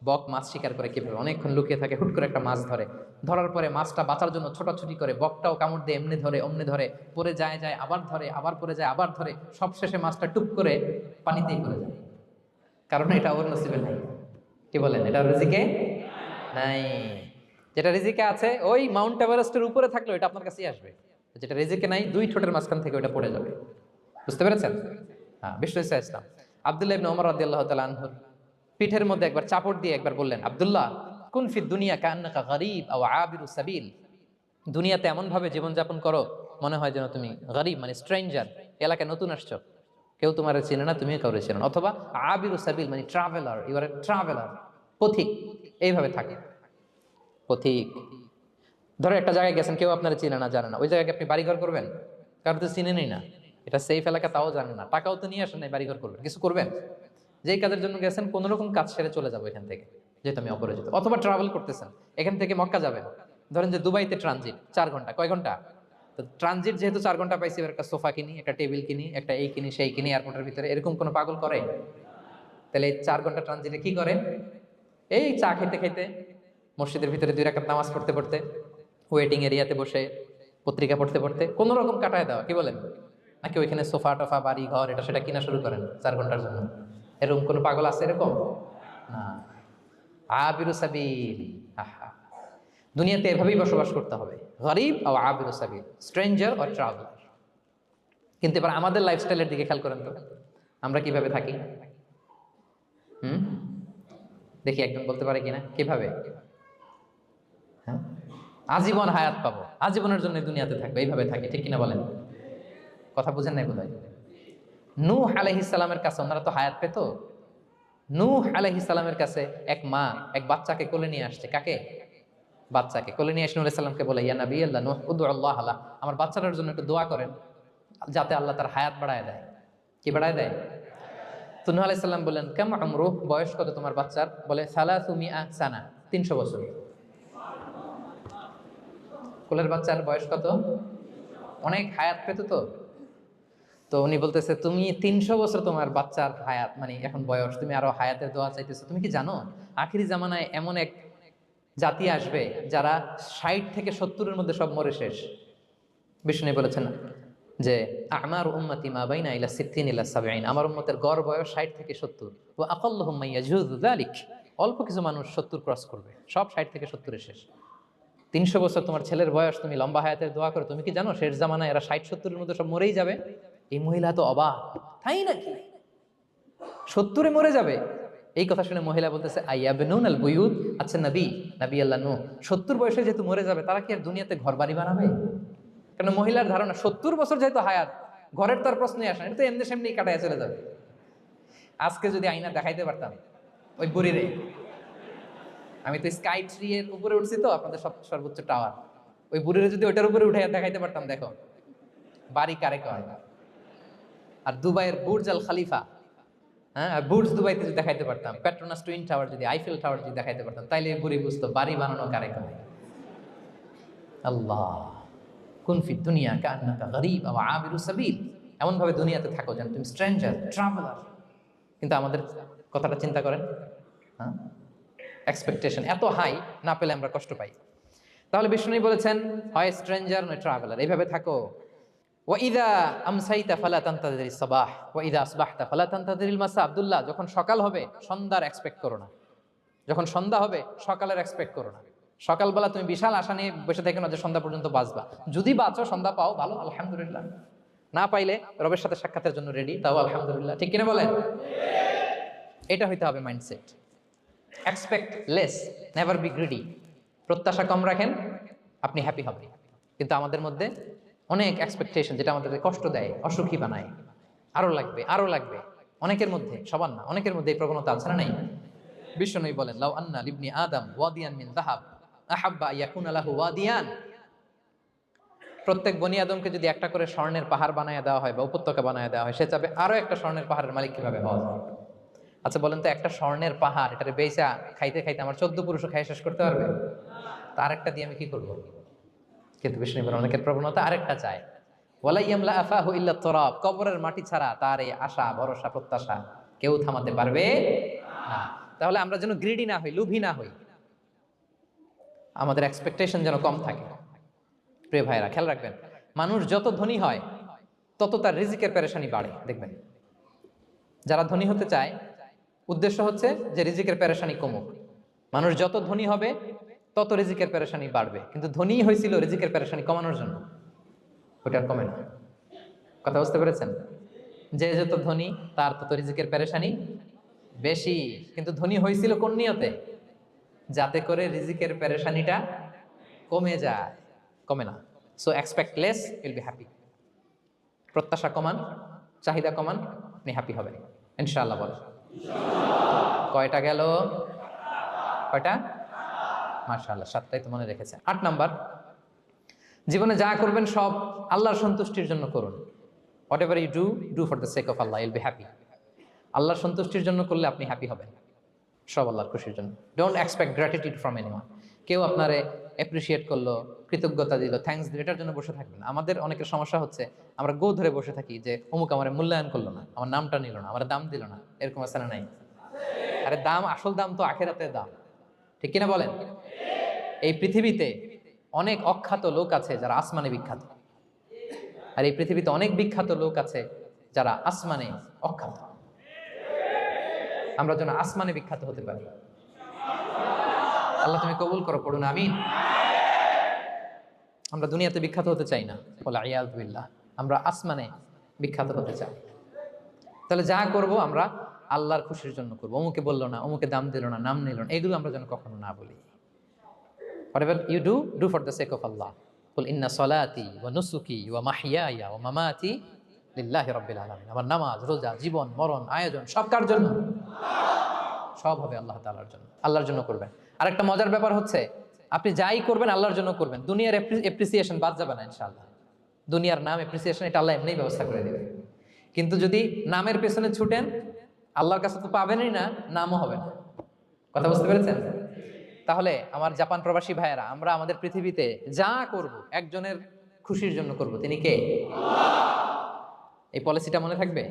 বক মাছ শিকার করে কিভাবে অনেকক্ষণ লুকিয়ে থাকে, হুট করে একটা মাছ ধরে, ধরার পরে মাছটা বাঁচার জন্য ছোটাছুটি করে, বকটাও কামড় দিয়ে এমনি ধরে অমনি ধরে, পরে যায় যায় আবার ধরে, আবার পরে যায় আবার ধরে, সবশেষে মাছটা টুপ করে পানিতেই পড়ে যায়, কারণ এটা ওর নসিবে নাই। কি বলেন? এটা রিজিকে নাই। যেটা রিজিকে আছে ওই মাউন্ট এভারেস্টের উপরে থাকলে এটা আপনার কাছেই আসবে, যেটা রিজিকে নাই দুই ঠোঁটের মাঝখান থেকে ওটা পড়ে যাবে। বুঝতে পেরেছেন? হ্যাঁ, বিশ্ব ইসলাম আব্দুল্লাহ ইবনে ওমর রাদিয়াল্লাহু তাআলা আনহুর পিঠের মধ্যে একবার চাপড় দিয়ে একবার বললেন, আব্দুল্লাহ, কুন ফি দুনিয়া কান্নাকা গরীব আও আবিরু সাবিল, দুনিয়াতে এমন ভাবে জীবনযাপন করো মনে হয় যেন তুমি গরীব মানে স্ট্রেঞ্জার, এলাকায় নতুন আসছো, কেউ তোমার চেনে না, তুমিও কাউরে চেনো না, অথবা আবিরু সাবিল মানে traveller, you are a traveller, পথিক, এইভাবে থাকে। পথিক, ধরো একটা জায়গায় গেছেন, কেউ আপনারা চিনে না জানে না, ওই জায়গায় আপনি বাড়িঘর করবেন? কারণ তো চিনেনই না, এটা সেফ এলাকা তাও জানে না, টাকাও তো নিয়ে আসেন নাই, বাড়িঘর করবেন, কিছু করবেন? যেই কাজের জন্য গেছেন কোনো রকম কাজ সেরে চলে যাবো এখান থেকে, যেহেতু আমি অপরিচিত। অথবা ট্রাভেল করতেছেন, এখান থেকে মক্কা যাবেন, ধরেন যে দুবাইতে ট্রানজিট 4 ঘন্টা, কয় ঘন্টা? তো ট্রানজিট যেহেতু 4 ঘন্টা পাইছি, এবার একটা সোফা কিনি, একটা টেবিল কিনি, একটা এই কিনি সেই কিনি এয়ারপোর্টের ভিতরে, এরকম কোনো পাগল করে? তাহলে এই 4 ঘন্টা ট্রানজিটে কি করে? এই চা খেতে খেতে, মসজিদের ভিতরে 2 রাকাত নামাজ পড়তে পড়তে, ওয়েটিং এরিয়াতে বসে পত্রিকা পড়তে পড়তে কোনো রকম কাটায় দেওয়া, কি বলেন? নাকি ওইখানে সোফা টোফা বাড়ি ঘর এটা সেটা কিনা শুরু করেন 4 ঘন্টার জন্য? এরকম কোনো পাগল আছে এরকম? না। আবিরু সাবিল, আহা, দুনিয়াতে এভাবেই বসবাস করতে হবে, গরিব আর আবিরু সাবিল, স্ট্রেঞ্জার অর ট্রাভেলার। কিন্তু এবার আমাদের লাইফস্টাইলের দিকে খেয়াল করেন তো, আমরা কিভাবে থাকি? হুম, দেখি একজন বলতে পারে কিনা কিভাবে? হ্যাঁ, আজীবন হায়াত পাবো, আজীবনের জন্য দুনিয়াতে থাকবে, এইভাবে থাকি, ঠিক কিনা বলেন? কথা বুঝেন নাই বোধহয়। নূহ আলাইহিস সালামের কাছে ওনারা তো হায়াত পেত। নূহ আলাইহিস সালামের কাছে এক মা এক বাচ্চাকে কোলে নিয়ে আসছে। কাকে? বাচ্চাকে কোলে নিয়ে এসে নূহ আলাইহিস সালামকে বলে, ইয়া নবী আল্লাহ নূহ উদউ আল্লাহ আলা, আমার বাচ্চাটার জন্য একটু দোয়া করেন যাতে আল্লাহ তার হায়াত বাড়ায় দেয়। কি বাড়ায় দেয়? তো নূহ আলাইহিস সালাম বললেন, কাম আমরুহ, বয়স কত তোমার বাচ্চার? বলে সালাসু মিআ সানা, 300 বছর। কোলের বাচ্চার বয়স কত? অনেক হায়াত পেত তো। তো উনি বলতেছে, তুমি 300 বছর তোমার বাচ্চার হায়াত মানে এখন বয়স, তুমি আরো হায়াতের দোয়া চাইতেছো? তুমি কি জানো আখিরি জামানায় এমন এক জাতি আসবে যারা 60 থেকে 70-এর মধ্যে সব মরে শেষ। বিষ্ণু বলেছেন যে আমার উম্মতি মা বাইনা ইলা 60 ইলা 70, আমার উম্মতের গড় বয়স 60 থেকে 70, ওয়া আকাল্লুহুম মাইয়াজুযু যালিক, অল্প কিছু মানুষ 70 ক্রস করবে, সব 60 থেকে 70-এ শেষ। 300 বছর তোমার ছেলের বয়স, তুমি লম্বা হায়াতের দোয়া করো, তুমি কি জানো শেষ জামানায় এরা 60-70-এর মধ্যে সব মরেই যাবে? এই মহিলা তো অবাক, তাই নাকি 70-এ মরে যাবে? এই কথা শুনে মহিলা বলতেছে, আইয়াবনুন আল বুয়ুত, আচ্ছা নবী, নবী আল্লাহ নূহ 70 বয়সে যেহেতু মরে যাবে, তারা কি আর দুনিয়াতে ঘর বাড়ি বানাবে? কারণ মহিলার ধারণা 70 বছর যেহেতু হায়াত, ঘরের তার প্রশ্নই আসে না, এটা তো এমনি সেমনি কাটায় চলে যাবে। আজকে যদি আইনা দেখাইতে পারতাম ওই বুড়িরে, আমি তো স্কাই ট্রি এর উপরে উঠছি তো, আপনাদের সর্বোচ্চ টাওয়ার, ওই বুড়িরে যদি ওইটার উপরে উঠে দেখাইতে পারতাম, দেখো বাড়ি কারে কয়। আর দুবাইয়ের বুর্জ আল খালিফা, হ্যাঁ, আর বুর্জ দুবাইতে যদি দেখাইতে পারতাম, পেট্রোনাস টুইন টাওয়ার যদি, আইফেল টাওয়ার যদি দেখাইতে পারতাম, তাইলে বুড়ি বুঝতো বাড়ি বানানো কারে করে। আল্লাহ, কুন ফি দুনিয়া কান্নাকা গরীব আও আবিরু সাবিল, এমন ভাবে দুনিয়াতে থাকো যেন তুমি স্ট্রেঞ্জার, ট্রাভেলার। কিন্তু আমাদের কথাটা চিন্তা করেন, হ্যাঁ, এক্সপেকটেশন এত হাই, না পেলে আমরা কষ্ট পাই। তাহলে বিষ্ণু বলেছেন, হয় স্ট্রেঞ্জার নয় ট্রাভেলার, এইভাবে থাকো। ওয়াইদা আমসাইতা ফালা তানতাযিরিস সাবাহ ওয়াইদা আসবাহতা ফালা তানতাযিরিল মাসা। আব্দুল্লাহ, যখন সকাল হবে সন্ধ্যার এক্সপেক্ট করো না, যখন সন্ধ্যা হবে সকালের এক্সপেক্ট করো না। সকালবেলা তুমি বিশাল আশা নিয়ে বসে থেকো না যে সন্ধ্যা পর্যন্ত বাঁচবা। যদি বাঁচো, সন্ধ্যা পাও, ভালো, আলহামদুলিল্লাহ। না পাইলে রবের সাথে সাক্ষাতের জন্য রেডি, তাও আলহামদুলিল্লাহ। ঠিক কিনা বলেন? এটা হইতে হবে mindset. Expect less, never be greedy. প্রত্যাশা কম রাখেন, আপনি হ্যাপি হবেন। কিন্তু আমাদের মধ্যে অনেক এক্সপেকটেশন, যেটা আমাদেরকে কষ্ট দেয়, অসুখী বানায়। আরো লাগবে, আরো লাগবে। অনেকের মধ্যে, সবার না, অনেকের মধ্যে এই প্রবণতা আছে না নাই? বিশ্বনবী বলেন, লাউ আন্না লিবনি আদম ওয়াদিয়ান মিন যাহাব আহাব্বা ইয়াকুনা লাহু ওয়াদিয়ান। প্রত্যেক বনি আদমকে যদি একটা করে স্বর্ণের পাহাড় বানায় দেওয়া হয় বা উপত্যকা বানায় দেওয়া হয়, সে চাবে আরো একটা স্বর্ণের পাহাড়ের মালিক কিভাবে হওয়া যায়। আচ্ছা বলেন তো, একটা স্বর্ণের পাহাড়, এটারে বেচা খাইতে খাইতে আমার 14 পুরুষও খাই শেষ করতে পারবে? তো আরেকটা দিয়ে আমি কি করব? কিন্তু বিষ্ণু অনেকের প্রবণতা আরেকটা চায়। ওয়ালা ইয়ামলা আফাহু ইল্লা তুরাব, কবরের মাটি ছাড়া তার এই আশা, ভরসা, প্রত্যাশা কেউ থামাতে পারবে না। তাহলে আমরা যেন গ্রিডি না হই, লোভী না হই, আমাদের এক্সপেকটেশন যেন কম থাকে। প্রিয় ভাইরা, খেয়াল রাখবেন, মানুষ যত ধনী হয় তত তার রিজিকের পেরেশানি বাড়ে। দেখবেন, যারা ধনী হতে চায় উদ্দেশ্য হচ্ছে যে রিজিকের পেরেশানি কমুক। মানুষ যত ধনী হবে তত রিজিকের পেরেশানি বাড়বে, কিন্তু ধনী হয়েছিল রিজিকের পেরেশানি কমানোর জন্য, ওটা আর কমে না। কথা বুঝতে পেরেছেন? যে যত ধনী তার তত রিজিকের পেরেশানি বেশি, কিন্তু ধনী হয়েছিল কোন নিয়তে? যাতে করে রিজিকের পেরেশানিটা কমে যায়, কমে না। So expect less, will be happy. প্রত্যাশা কমান, চাহিদা কমান, আপনি হ্যাপি হবেন ইনশাআল্লাহ। বলেন কয়টা গেল? কয়টা? মাশাআল্লাহ, 7টাই তো মনে রেখেছেন। 8 নাম্বার, জীবনে যা করবেন সব আল্লাহর সন্তুষ্টির জন্য করুন। Whatever you do, do for the sake of Allah, you'll be happy. আল্লাহর সন্তুষ্টির জন্য করলে আপনি হ্যাপি হবেন, সব আল্লাহর খুশির জন্য। Don't expect gratitude from anyone. কেউ আপনারে অ্যাপ্রিসিয়েট করলো, কৃতজ্ঞতা দিল, থ্যাঙ্কস দিল, এটার জন্য বসে থাকবেন। আমাদের অনেকের সমস্যা হচ্ছে, আমরা গো ধরে বসে থাকি যে অমুক আমার মূল্যায়ন করলো না, আমার নামটা নিল না, আমার দাম দিল না। এরকম আছে না নাই? আরে দাম, আসল দাম তো আখেরাতের দাম। ঠিক কিনা বলেন? এই পৃথিবীতে অনেক অখ্যাত লোক আছে যারা আসমানে বিখ্যাত, আর এই পৃথিবীতে অনেক বিখ্যাত লোক আছে যারা আসমানে অখ্যাত। আমরা যেন আসমানে বিখ্যাত হতে পারি। আল্লাহ তুমি কবুল করো, পড়ুন আমিন। আমরা দুনিয়াতে বিখ্যাত হতে চাই না, বলে আয়াযু বিল্লাহ, আমরা আসমানে বিখ্যাত হতে চাই। তাহলে যা করব আমরা আল্লাহর খুশির জন্য করবো। অমুকে বললো না, অমুকে দাম দিল না, নাম নিল না, এগুলো আমরা যেন কখনো না বলি। Whatever you do, do for the sake of Allah. Qul inna salati wa nusuki wa mahyaya wa mamati lillahi rabbil alamin. আমার নামাজ, রোজা, জীবন, মরণ, আয়োজন সব কার জন্য? সব হবে আল্লাহ তাআলার জন্য, আল্লাহর জন্য করবেন। আরেকটা মজার ব্যাপার হচ্ছে, আপনি যাই করবেন আল্লাহর জন্য করবেন। দুনিয়ার এপ্রিসিয়েশন বাদ যাবে না ইনশাআল্লাহ। দুনিয়ার নাম এপ্রিসিয়েশন, এটা আল্লাহ এমনিই ব্যবস্থা করে দেবে। কিন্তু যদি নামের পেছনে ছুটেন, আল্লাহর কাছে তো পাবেনই না, নামও হবে না। কথা বুঝতে পেরেছেন? তাহলে আমার জাপান প্রবাসী ভাইয়েরা, আমরা আমাদের পৃথিবীতে যা করব একজনের খুশির জন্য করব। তিনি কে? এই পলিসিটা মনে থাকবে?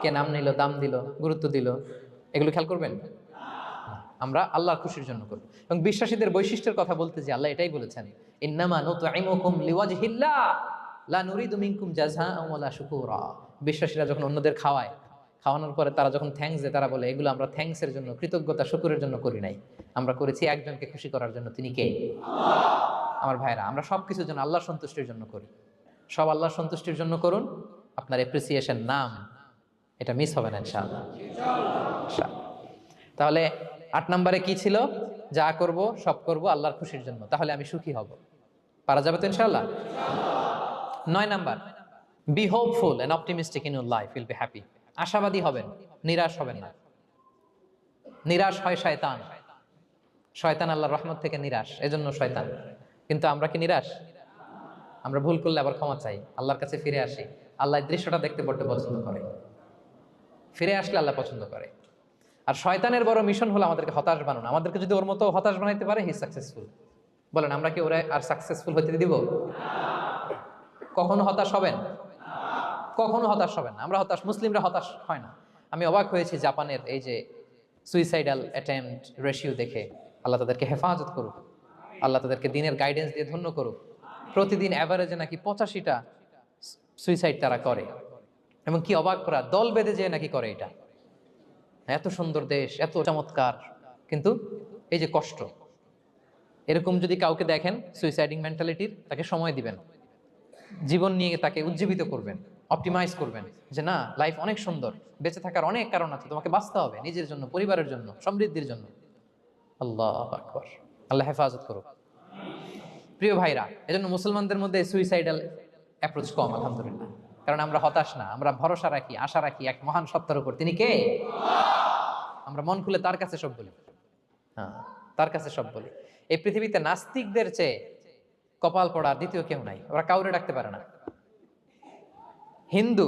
কে নাম নিল, দাম দিল, গুরুত্ব দিল, এগুলো খেয়াল করবেন? আমরা আল্লাহর খুশির জন্য করব। এবং বিশ্বাসীদের বৈশিষ্ট্যের কথা বলতে যে আল্লাহ এটাই বলেছেন, ইন্নামা নুতঈমুকুম লিওয়াজহিল্লাহ লা নুরিদু মিনকুম জাযাআন ওয়ালা শুকুরা। বিশ্বাসীরা যখন অন্যদের খাওয়ায়, খাওয়ানোর পরে তারা যখন থ্যাঙ্কস দেয়, তারা বলে এগুলো আমরা থ্যাঙ্কসের জন্য, কৃতজ্ঞতা, শুকরের জন্য করি নাই, আমরা করেছি একজনকে খুশি করার জন্য। তিনি কে? আমার ভাইরা, আমরা সব কিছুর জন্য আল্লাহর সন্তুষ্টির জন্য করি। সব আল্লাহর সন্তুষ্টির জন্য করুন। আপনার এপ্রিসিয়েশন, নাম, এটা মিস হবে না ইনশাআল্লাহ। তাহলে 8 নম্বরে কি ছিল? যা করব সব করব আল্লাহর খুশির জন্য, তাহলে আমি সুখী হব। পারা যাবে তো ইনশাআল্লাহ? 9 number, be hopeful and optimistic in your life, will be happy. আশাবাদী হবেন, নিরাশ হবেন না। নিরাশ হয় শয়তান, শয়তান আল্লাহর রহমত থেকে নিরাশ, এজন্য শয়তান। কিন্তু আমরা কি নিরাশ? আমরা ভুল করলে আবার ক্ষমা চাই, আল্লাহর কাছে ফিরে আসি। আল্লাহ দৃশ্যটা দেখতে বড্ড পছন্দ করে। ফিরে আসলে আল্লাহ পছন্দ করে। আর শয়তানের বড় মিশন হলো আমাদেরকে হতাশ বানানো। আমাদেরকে যদি ওর মতো হতাশ বানাইতে পারে, হি সাকসেসফুল। বলেন, আমরা কি ওরা আর সাকসেসফুল হতে দিব? কখনো হতাশ হবেন? কখনো হতাশ হবেন না। আমরা হতাশ, মুসলিমরা হতাশ হয় না। আমি অবাক হয়েছি জাপানের এই যে সুইসাইডাল অ্যাটেম্পট রেশিও দেখে। আল্লাহ তাদেরকে হেফাজত করুক, আল্লাহ তাদেরকে দিনের গাইডেন্স দিয়ে ধন্য করুক। প্রতিদিন অ্যাভারেজে নাকি 85টা সুইসাইড তারা করে, এবং কি অবাক করা, দল বেঁধে যেয়ে নাকি করে এটা। এত সুন্দর দেশ, এত চমৎকার, কিন্তু এই যে কষ্ট। এরকম যদি কাউকে দেখেন সুইসাইডিং মেন্টালিটির, তাকে সময় দিবেন, জীবন নিয়ে তাকে উজ্জীবিত করবেন, অপটিমাইজ করবেন যে না, লাইফ অনেক সুন্দর, বেঁচে থাকার অনেক কারণ আছে, তোমাকে বাঁচতে হবে নিজের জন্য, পরিবারের জন্য, সমৃদ্ধির জন্য। আল্লাহু আকবার। আল্লাহ হেফাজত করুক। প্রিয় ভাইরা, এজন্য মুসলমানদের মধ্যে সুইসাইডাল অ্যাপ্রোচ কম, আলহামদুলিল্লাহ। কারণ আমরা হতাশ না, আমরা ভরসা রাখি, আশা রাখি এক মহান সত্তার উপর। তিনি কে? আমরা মন খুলে তার কাছে সব বলি। হ্যাঁ, তার কাছে সব বলি। এই পৃথিবীতে নাস্তিকদের চেয়ে কপাল পড়ার দ্বিতীয় কেউ নাই। ওরা কাউরে ডাকতে পারে না। হিন্দু,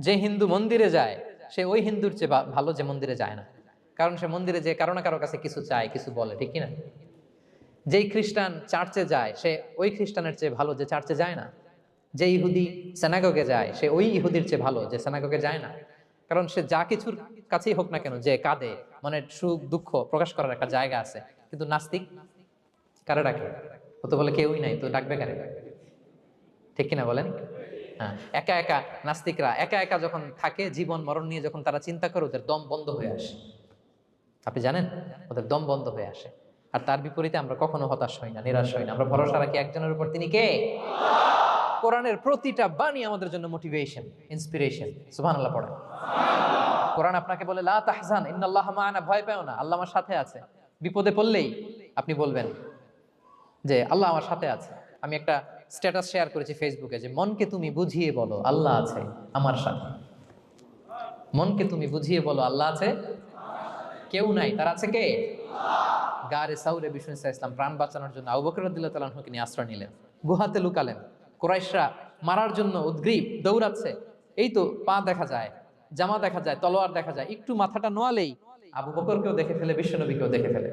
যে হিন্দু মন্দিরে যায়, সে ওই হিন্দুর চেয়ে ভালো যে মন্দিরে যায় না। কারণ সে মন্দিরে যে কারো না কারো কাছে কিছু চায়, কিছু বলে, ঠিক কিনা? যেই খ্রিস্টান চার্চে যায়, সে ওই খ্রিস্টানের চেয়ে ভালো যে চার্চে যায় না। যে ইহুদি সেনাগগে যায়, সে ওই ইহুদির চেয়ে ভালো যে সেনাগগে যায় না। কারণ সে যা কিছুর কাছেই হোক না কেন, যে কাঁদে, মনের সুখ দুঃখ প্রকাশ করার একটা জায়গা আছে। কিন্তু নাস্তিক কারে ডাকে? ও তো বলে কেউই নাই, তো ডাকবে কারে? ঠিক কিনা বলেন? হ্যাঁ, একা একা নাস্তিকরা একা একা যখন থাকে, জীবন মরণ নিয়ে যখন তারা চিন্তা করে, ওদের দম বন্ধ হয়ে আসে। আপনি জানেন, ওদের দম বন্ধ হয়ে আসে। আর তার বিপরীতে আমরা কখনো হতাশ হই না, নিরাশ হই না। আমরা ভরসা রাখি একজনের উপর, তিনি কে? কোরআনের প্রতিটা বাণী আমাদের জন্য মোটিভেশন, ইন্সপিরেশন। সুবহানাল্লাহ পড়েন। কোরআন আপনাকে বলে লা তাহজান ইন্নাল্লাহা মা'ানা, ভয় পেও না, আল্লাহ আমার সাথে আছে। বিপদে পড়লেই আপনি বলবেন যে আল্লাহ আমার সাথে আছে। আমি একটা স্ট্যাটাস শেয়ার করেছি ফেসবুকে যে মনকে তুমি বুঝিয়ে বলো আল্লাহ আছে আমার সাথে। মনকে তুমি বুঝিয়ে বলো আল্লাহ আছে, কেউ নাই, তার আছে কে? গারে সাউরে বিষ্ণু ইসলাম প্রাণ বাঁচানোর জন্য আবু বকর রাদিয়াল্লাহু তাআলা আনহুকে নিয়ে আশ্রয় নিলেন, গুহাতে লুকালেন। কুরাইশরা মারার জন্য উদ্গ্রীব, দৌড়াচ্ছে। এই তো পা দেখা যায়, জামা দেখা যায়, তলোয়ার দেখা যায়, একটু মাথাটা নোয়ালেই আবু বকরকেও দেখে ফেলে, বিশ্বনবীকেও দেখে ফেলে।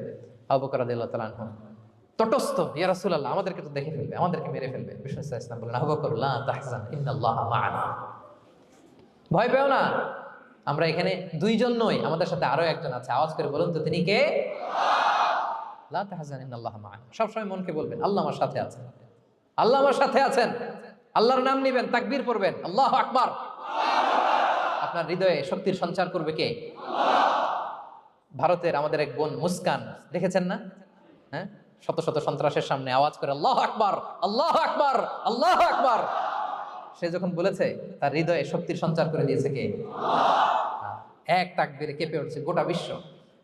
আবু বকর রাদিয়াল্লাহু তাআলা আনহু তটস্থ, ইয়া রাসূলুল্লাহ, আমাদেরকে তো দেখে ফেলবে, আমাদেরকে মেরে ফেলবে। বিষ্ণু ইসলাম বললেন, আবু বকর লা তাহজান ইন্নাল্লাহা মা'ানা, ভয় পেও না, আমরা এখানে দুইজন নই, আমাদের সাথে আরো একজন আছে। আওয়াজ করে বলুন তো, তিনি কে? লা তাহজান ইন্নাল্লাহা মা'ানা। সবসময় মনকে বলবেন আল্লাহ আমার সাথে আছেন, আল্লাহ আমার সাথে আছেন। আল্লাহর নাম নিবেন, তাকবীর পড়বেন, আল্লাহু আকবার। আপনার হৃদয়ে শক্তির সঞ্চার করবে কে? ভারতের আমাদের এক বোন মুস্কান, দেখেছেন না? হ্যাঁ, শত শত সন্ত্রাসের সামনে আওয়াজ করে আল্লাহু আকবার, আল্লাহু আকবার, আল্লাহু আকবার। সে যখন বলেছে, তার হৃদয়ে শক্তির সঞ্চার করে দিয়েছে কে? এক তাকবীরে কেঁপে উঠছে গোটা বিশ্ব।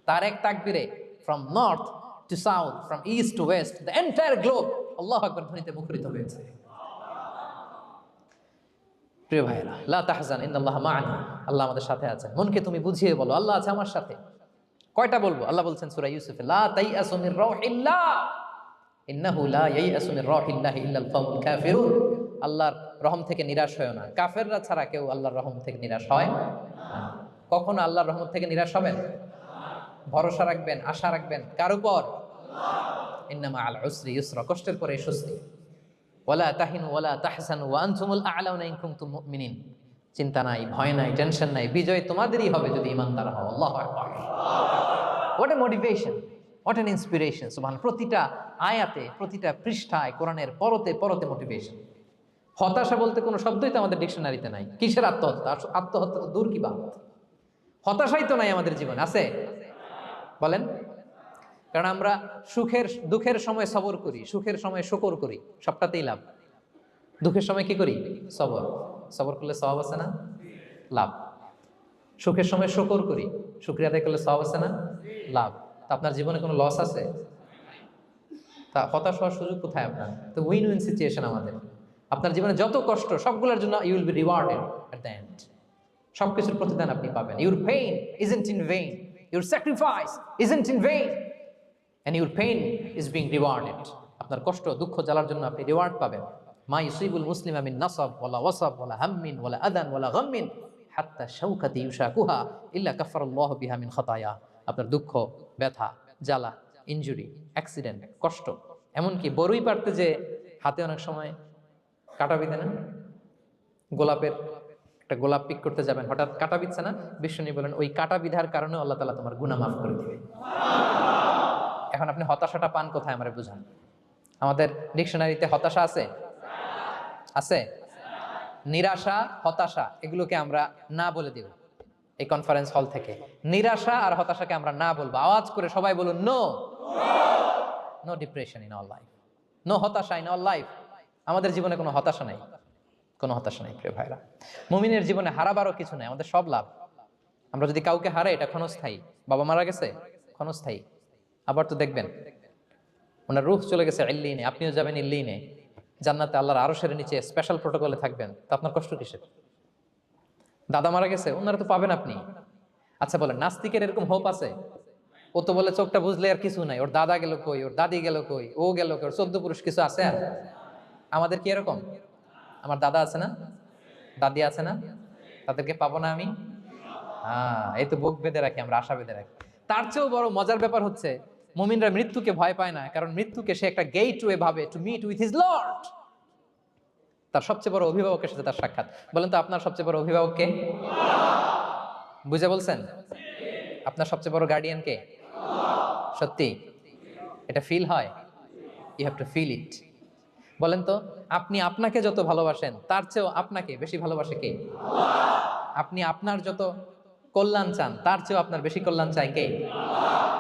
তার এক তাকবীরে from north to south, from east to west, the entire globe আল্লাহু আকবার ধ্বনিতে মুখরিত হয়েছে। প্রিয় ভাইরা, লা তাহজান ইন্নাল্লাহা মা'ানা, আল্লাহ আমাদের সাথে আছেন। মনকে তুমি বুঝিয়ে বলো আল্লাহ আছে আমার সাথে। কয়টা বলবো? আল্লাহ বলছেন সূরা ইউসুফে, লা তাইয়াসু মির রাউহিল্লাহ ইন্নাহু লা ইয়াইয়াসু মির রাউহিল্লাহি ইল্লাল কওমুল কাফিরুন। আল্লাহর রহম থেকে নিরাশ হয় না, কাফেররা ছাড়া কেউ আল্লাহর রহম থেকে নিরাশ হয় না। কখনো আল্লাহর রহমত থেকে নিরাশ হবেন? ভরসা রাখবেন, আশা রাখবেন কার উপর? ইন্না মা'আল উসরি ইউসরা, কষ্টের পরে স্বস্তি। ওয়ালা তাহিনু ওয়ালা তাহজানু ওয়া আনতুমুল আ'লাউনা ইন কুনতুম মুমিনিন। চিন্তা নাই, ভয় নাই, টেনশন নাই, বিজয় তোমাদেরই হবে যদি ঈমানদার হও। আল্লাহু আকবার। What a motivation, what an inspiration. সুবহানাল্লাহ। প্রতিটা আয়াতে, প্রতিটা পৃষ্ঠায় কোরআনের পরতে পরতে মোটিভেশন। হতাশা বলতে কোনো শব্দই তো আমাদের ডিকশনারিতে নাই। কিসের আত্মহত্যা? আত্মহত্যা তো দূর কি বাত, হতাশাই তো নাই আমাদের জীবন, আছে? বলেন। কারণ আমরা দুঃখের সময় সবর করি, সুখের সময় শুকর করি, সবটাতেই লাভ। দুঃখের সময় কি করি? সবর। সবর করলে সওয়াব আছে না? লাভ। সুখের সময় শুকর করি, শুকরিয়া আদায় করলে সওয়াব আছে না? লাভ। তা আপনার জীবনে কোনো লস আছে? তা হতাশ হওয়ার সুযোগ কোথায় আপনার? তো উইন উইন সিচুয়েশন আমাদের। আপনার জীবনে যত কষ্ট, সবগুলোর জন্য you will be rewarded at the end. সবকিছুর প্রতিদান আপনি পাবেন। Your pain isn't in vain, your sacrifice isn't in vain, and your pain is being rewarded. আপনার কষ্ট, দুঃখ জ্বালার জন্য আপনি রিওয়ার্ড পাবেন। মা ইউসিবুল মুসলিমা মিন নাসাব ওয়ালা ওয়াসাব ওয়ালা হাম্মিন ওয়ালা আদান ওয়ালা গাম্মিন হাত্তা শাওকাতি ইউশাকুহা ইল্লা কাফারাল্লাহু বিহা মিন খাতায়া। আপনার দুঃখ, ব্যথা, জ্বালা, ইনজুরি, অ্যাক্সিডেন্ট, কষ্ট, এমনকি বড়ই পারতে যে হাতে অনেক সময় কাটা বিঁধে না, গোলাপের একটা গোলাপ পিক করতে যাবেন, হঠাৎ কাটা বিধছে না, বিষ্ণু বলেন ওই কাটা বিধার কারণে আল্লাহ তাআলা তোমার গুনাহ মাফ করে দিবে। এখন আপনি হতাশাটা পান কোথায় আমারে বুঝান। আমাদের ডিকশনারিতে হতাশা আছে? আছে? নিরাশা, হতাশা এগুলোকে আমরা না বলে দিব এই কনফারেন্স হল থেকে। নিরাশা আর হতাশাকে আমরা না বলবো। আওয়াজ করে সবাই বলুন no. No depression in our life, no হতাশা ইন আওয়ার লাইফ। আমাদের জীবনে কোনো হতাশা নাই, কোনো হতাশা নাই প্রিয় ভাইরা। মুমিনের জীবনে হারাবারও কিছু নাই, আমাদের সব লাভ। আমরা যদি কাউকে হারাই এটা ক্ষণস্থায়ী। বাবা মারা গেছে, ক্ষণস্থায়ী। আবার তো দেখবেন ওনার রূহ চলে গেছে ইল্লিনে, আপনিও যাবেন ইল্লিনে, জান্নাতে আল্লাহর আরশের নিচে স্পেশাল প্রোটোকলে থাকবেন। তা আপনার কষ্ট কিসের? দাদা মারা গেছে, ওনারা তো পাবেন আপনি। আচ্ছা বলেন, নাস্তিকের এরকম হোপ আছে? ও তো বলে চোখটা বুঝলে আর কিছু নাই, ওর দাদা গেল কই, ওর দাদি গেল কই, ও গেল কই, ওর 14 পুরুষ কিছু আছে আর? আমাদের কি এরকম? আমার দাদা আছে না, দাদি আছে না, তাদেরকে পাবো না আমি? এই তো বুক বেঁধে রাখি, আমরা আশা বেঁধে রাখি। তার চেয়েও বড় মজার ব্যাপার হচ্ছে মুমিনরা মৃত্যুকে ভয় পায় না, কারণ মৃত্যুকে সে একটা গেটওয়ে ভাবে to meet with his lord. তার সবচেয়ে বড় অভিভাবকের সাথে তার সাক্ষাৎ। বলেন তো আপনার সবচেয়ে বড় অভিভাবক কে? বুঝে বলছেন? আপনার সবচেয়ে বড় গার্ডিয়ান কে? সত্যি এটা ফিল হয়? You have to feel it. বলেন তো আপনি আপনাকে যত ভালোবাসেন তার চেয়েও আপনাকে বেশি ভালোবাসে কে? আপনি আপনার যত কল্যাণ চান তার চেয়েও আপনার বেশি কল্যাণ চায় কে?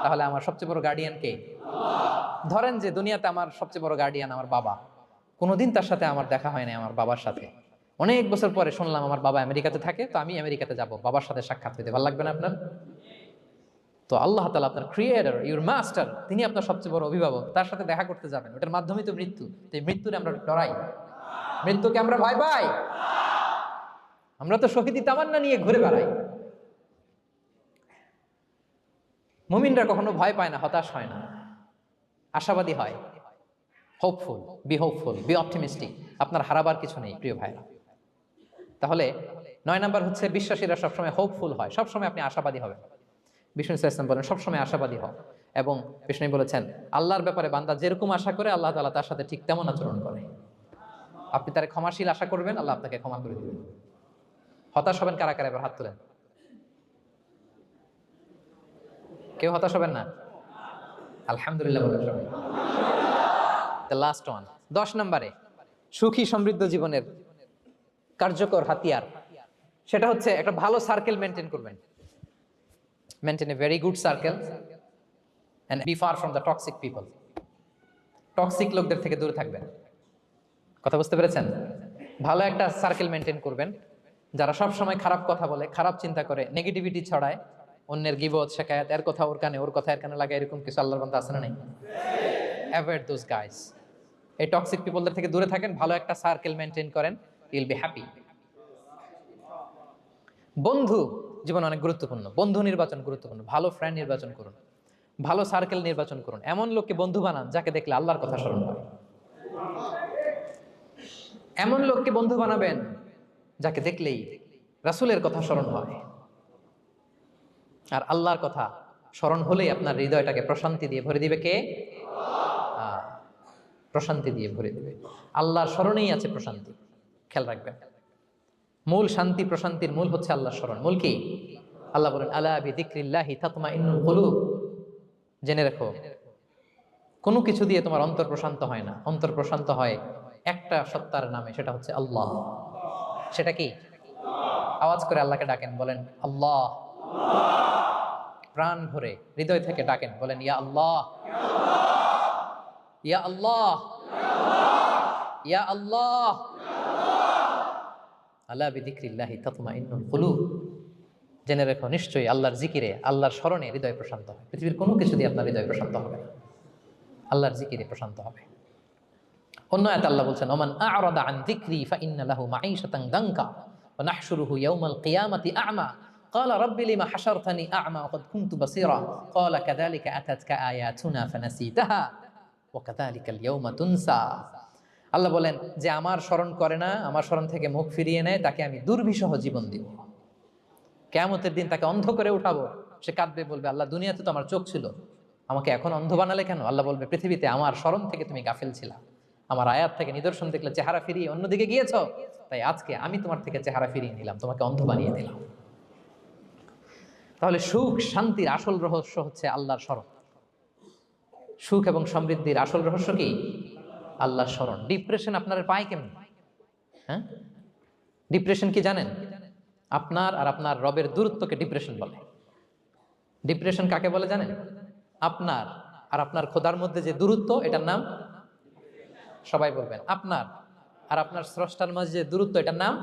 তাহলে আমার সবচেয়ে বড় গার্ডিয়ান কে? ধরেন যে দুনিয়াতে আমার সবচেয়ে বড় গার্ডিয়ান আমার বাবা, কোনোদিন তার সাথে আমার দেখা হয় না। আমার বাবার সাথে অনেক বছর পরে শুনলাম আমার বাবা আমেরিকাতে থাকে, তো আমি আমেরিকাতে যাব বাবার সাথে সাক্ষাৎ হইতে, ভালো লাগবে না আপনার? তো আল্লাহ তাআলা আপনার ক্রিয়েটর, ইউর মাস্টার, তিনি আপনার সবচেয়ে বড় অভিভাবক, তার সাথে দেখা করতে যাবেন, ওটার মাধ্যমেই তো মৃত্যু। তো এই মৃত্যুরে আমরা ডরাই, মৃত্যুকে আমরা ভয় পাই। আমরা তো শহীদি তামান্না নিয়ে ঘুরে বেড়াই। মুমিনরা কখনো ভয় পায় না, হতাশ হয় না, আশাবাদী হয়। Hopeful, B optimistic. আপনার হারাবার কিছু নেই প্রিয় ভাইরা। তাহলে 9 নাম্বার হচ্ছে বিশ্বাসীরা সবসময় হোপফুল হয়, সবসময় আপনি আশাবাদী হবেন। বিষ্ণু ইসলাম বলেন সবসময় আশাবাদী হও। এবং বিষ্ণু বলেছেন আল্লাহর ব্যাপারে বান্দা যেরকম আশা করে আল্লাহ তাআলা তার সাথে ঠিক তেমন আচরণ করে। আপনি তার ক্ষমাশীল আশা করবেন, আল্লাহ আপনাকে ক্ষমা করে দিবেন। হতাশ হবেন কারা কারা? এবার হাত তোলেন। কেউ হতাশ হবেন না? আলহামদুলিল্লাহ বলেন সবাই। দ্য লাস্ট ওয়ান, 10 নম্বরে সুখী সমৃদ্ধ জীবনের কার্যকর হাতিয়ার, সেটা হচ্ছে একটা ভালো সার্কেল মেনটেন করবেন। Maintain a very good circle and be far from the toxic people. Toxic লোকদের থেকে দূরে থাকবেন। কথা বুঝতে পেরেছেন? ভালো একটা সার্কেল মেনটেন করবেন, যারা সব সময় খারাপ কথা বলে, খারাপ চিন্তা করে, নেগেটিভিটি ছড়ায়, অন্যের গীবত শিকায়াত, এর কথা ওর কানে, ওর কথা এর কানে লাগে, এরকম কিছু আল্লাহর বান্দা আছে না নাই? Avoid those guys. এই টক্সিক পিপলদের থেকে দূরে থাকেন, ভালো একটা সার্কেল মেনটেন করেন, ইউল বি হ্যাপি। বন্ধু জীবন অনেক গুরুত্বপূর্ণ, বন্ধু নির্বাচন গুরুত্বপূর্ণ। ভালো ফ্রেন্ড নির্বাচন করুন, ভালো সার্কেল নির্বাচন করুন, এমন লোককে বন্ধু বানান যাকে দেখলে আল্লাহর কথা স্মরণ হয়। এমন লোককে বন্ধু বানাবেন যাকে দেখলেই রাসূলের কথা স্মরণ হয়। আর আল্লাহর কথা স্মরণ হলেই আপনার হৃদয়টাকে প্রশান্তি দিয়ে ভরে দিবে কে? প্রশান্তি দিয়ে ভরে দিবে। আল্লাহর স্মরণেই আছে প্রশান্তি, খেয়াল রাখবেন। মূল শান্তি প্রশান্তির মূল হচ্ছে আল্লাহর স্মরণ। মূল কি? আল্লাহ বলেন আলা বিযিকরিল্লাহি তাতমাইন্নুল কুলুব। জেনে রাখো কোনো কিছু দিয়ে তোমার অন্তর প্রশান্ত হয় না, অন্তর প্রশান্ত হয় একটা সত্তার নামে, সেটা হচ্ছে আল্লাহ। সেটা কি? আওয়াজ করে আল্লাহকে ডাকেন, বলেন আল্লাহ। প্রাণ ভরে হৃদয় থেকে ডাকেন, বলেন ইয়া আল্লাহ, ইয়া আল্লাহ, ইয়া আল্লাহ। আলা বিযিকরিল্লাহি তাতমাইন্নুল কুলুব। জেনে রেখো নিশ্চয়ই আল্লাহর জিকিরে, আল্লাহর স্মরণে হৃদয় প্রশান্ত হয়। পৃথিবীর কোনো কিছু দিয়ে আপনার হৃদয় প্রশান্ত হবে না, আল্লাহর জিকিরে প্রশান্ত হবে। অন্য আয়াতে আল্লাহ বলছেন ওমান আ'রাদা আন যিকরি ফাইন্না লাহু মাঈশাতান দানকা ওয়া নাহশুরুহু ইয়াওমাল কিয়ামাতি আ'মা ক্বালা রাব্বি লিমা হাশারতানি আ'মা ওয়া ক্বাদ কুনতু বাসীরা ক্বালা কাযালিকা আতাতকা আয়াতুনা ফানাসিতাহা ওয়া কাযালিকাল ইয়াওমা তুনসা। আল্লাহ বলেন যে আমার স্মরণ করে না, আমার স্মরণ থেকে মুখ ফিরিয়ে নেয়, তাকে আমি দুর্বিষহ জীবন দিব। কিয়ামতের দিন তাকে অন্ধ করে উঠাবো, সে কাঁদবে, বলবে আল্লাহ দুনিয়াতে তো আমার চোখ ছিল, আমাকে এখন অন্ধ বানালে কেন? আল্লাহ বলবে পৃথিবীতে আমার স্মরণ থেকে তুমি গাফিল ছিলা, আমার আয়াত থেকে নিদর্শন দেখলে চেহারা ফিরিয়ে অন্যদিকে গিয়েছ, তাই আজকে আমি তোমার থেকে চেহারা ফিরিয়ে নিলাম, তোমাকে অন্ধ বানিয়ে দিলাম। তাহলে সুখ শান্তির আসল রহস্য হচ্ছে আল্লাহর স্মরণ। সুখ এবং সমৃদ্ধির আসল রহস্য কি? আল্লাহর স্মরণ। ডিপ্রেশন আপনার পায় কেমন? হ্যাঁ, ডিপ্রেশন কি জানেন? আপনার আর আপনার রবের দূরত্বকে ডিপ্রেশন বলে। ডিপ্রেশন কাকে বলে জানেন? আপনার আর আপনার খোদার মধ্যে যে দূরত্ব, এটার নাম, সবাই বলবেন, আপনার আর আপনার স্রষ্টার মাঝে যে দূরত্ব, এটার নাম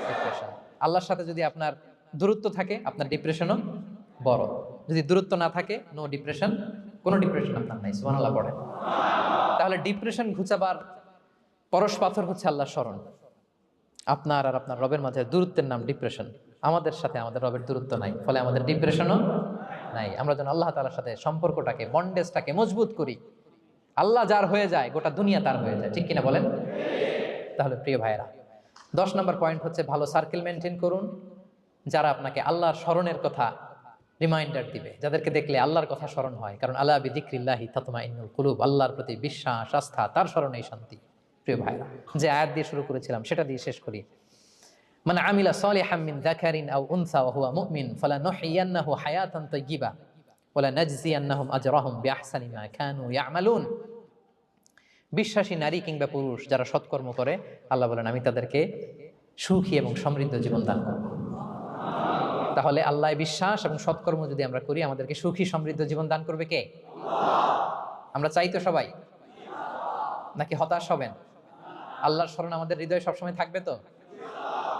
ডিপ্রেশন। আল্লাহর সাথে যদি আপনার দূরত্ব থাকে, আপনার ডিপ্রেশনও বড়। যদি দূরত্ব না থাকে, নো ডিপ্রেশন, কোনো ডিপ্রেশন আপনার নাই। সুবহানাল্লাহ পড়েন। তাহলে ডিপ্রেশন ঘুচাবার পরশ পাথর হচ্ছে আল্লাহর স্মরণ। আপনার আর আপনার রবের মাঝে দূরত্বের নাম ডিপ্রেশন। আমাদের সাথে আমাদের রবের দূরত্ব নাই, ফলে আমাদের ডিপ্রেশনও নাই। আমরা যেন আল্লাহ তাআলার সাথে সম্পর্কটাকে, বন্ডেজটাকে মজবুত করি। আল্লাহ যার হয়ে যায়, গোটা দুনিয়া তার হয়ে যায়, ঠিক কিনা বলেন? তাহলে প্রিয় ভাইয়েরা, 10 নম্বর পয়েন্ট হচ্ছে ভালো সার্কেল মেনটেন করুন, যারা আপনাকে আল্লাহর স্মরণের কথা রিমাইন্ডার দিবে, যাদেরকে দেখলে আল্লাহর কথা স্মরণ হয়। কারণ আলা বিযিকরিল্লাহি তাতমাইন্নুল কুলুব, আল্লাহর প্রতি বিশ্বাস, আস্থা, তার স্মরণেই শান্তি। প্রিয় ভাইরা, যে আয়াত দিয়ে শুরু করেছিলাম সেটা দিয়ে শেষ করি। মান আমিলা সালিহাম মিন যাকারিন আও উনসা ওয়া হুয়া মুমিন ফালানুহইয়ান্নাহু হায়াতান তাইয়্যিবা ওয়া লানাজজিয়ান্নাহুম আজরাহুম বিআহসানি মা কানু ইয়ামালুন। বিশ্বাসী নারী কিংবা পুরুষ যারা সৎকর্ম করে, আল্লাহ বলেন আমি তাদেরকে সুখী এবং সমৃদ্ধ জীবন দান করব। তাহলে আল্লাহ বিশ্বাস এবং সৎকর্ম যদি আমরা করি, আমাদেরকে সুখী সমৃদ্ধ জীবন দান করবে কে? আমরা চাই তো সবাই, নাকি হতাশ হবেন? আল্লাহর স্মরণ আমাদের হৃদয়ে সবসময় থাকবে তো?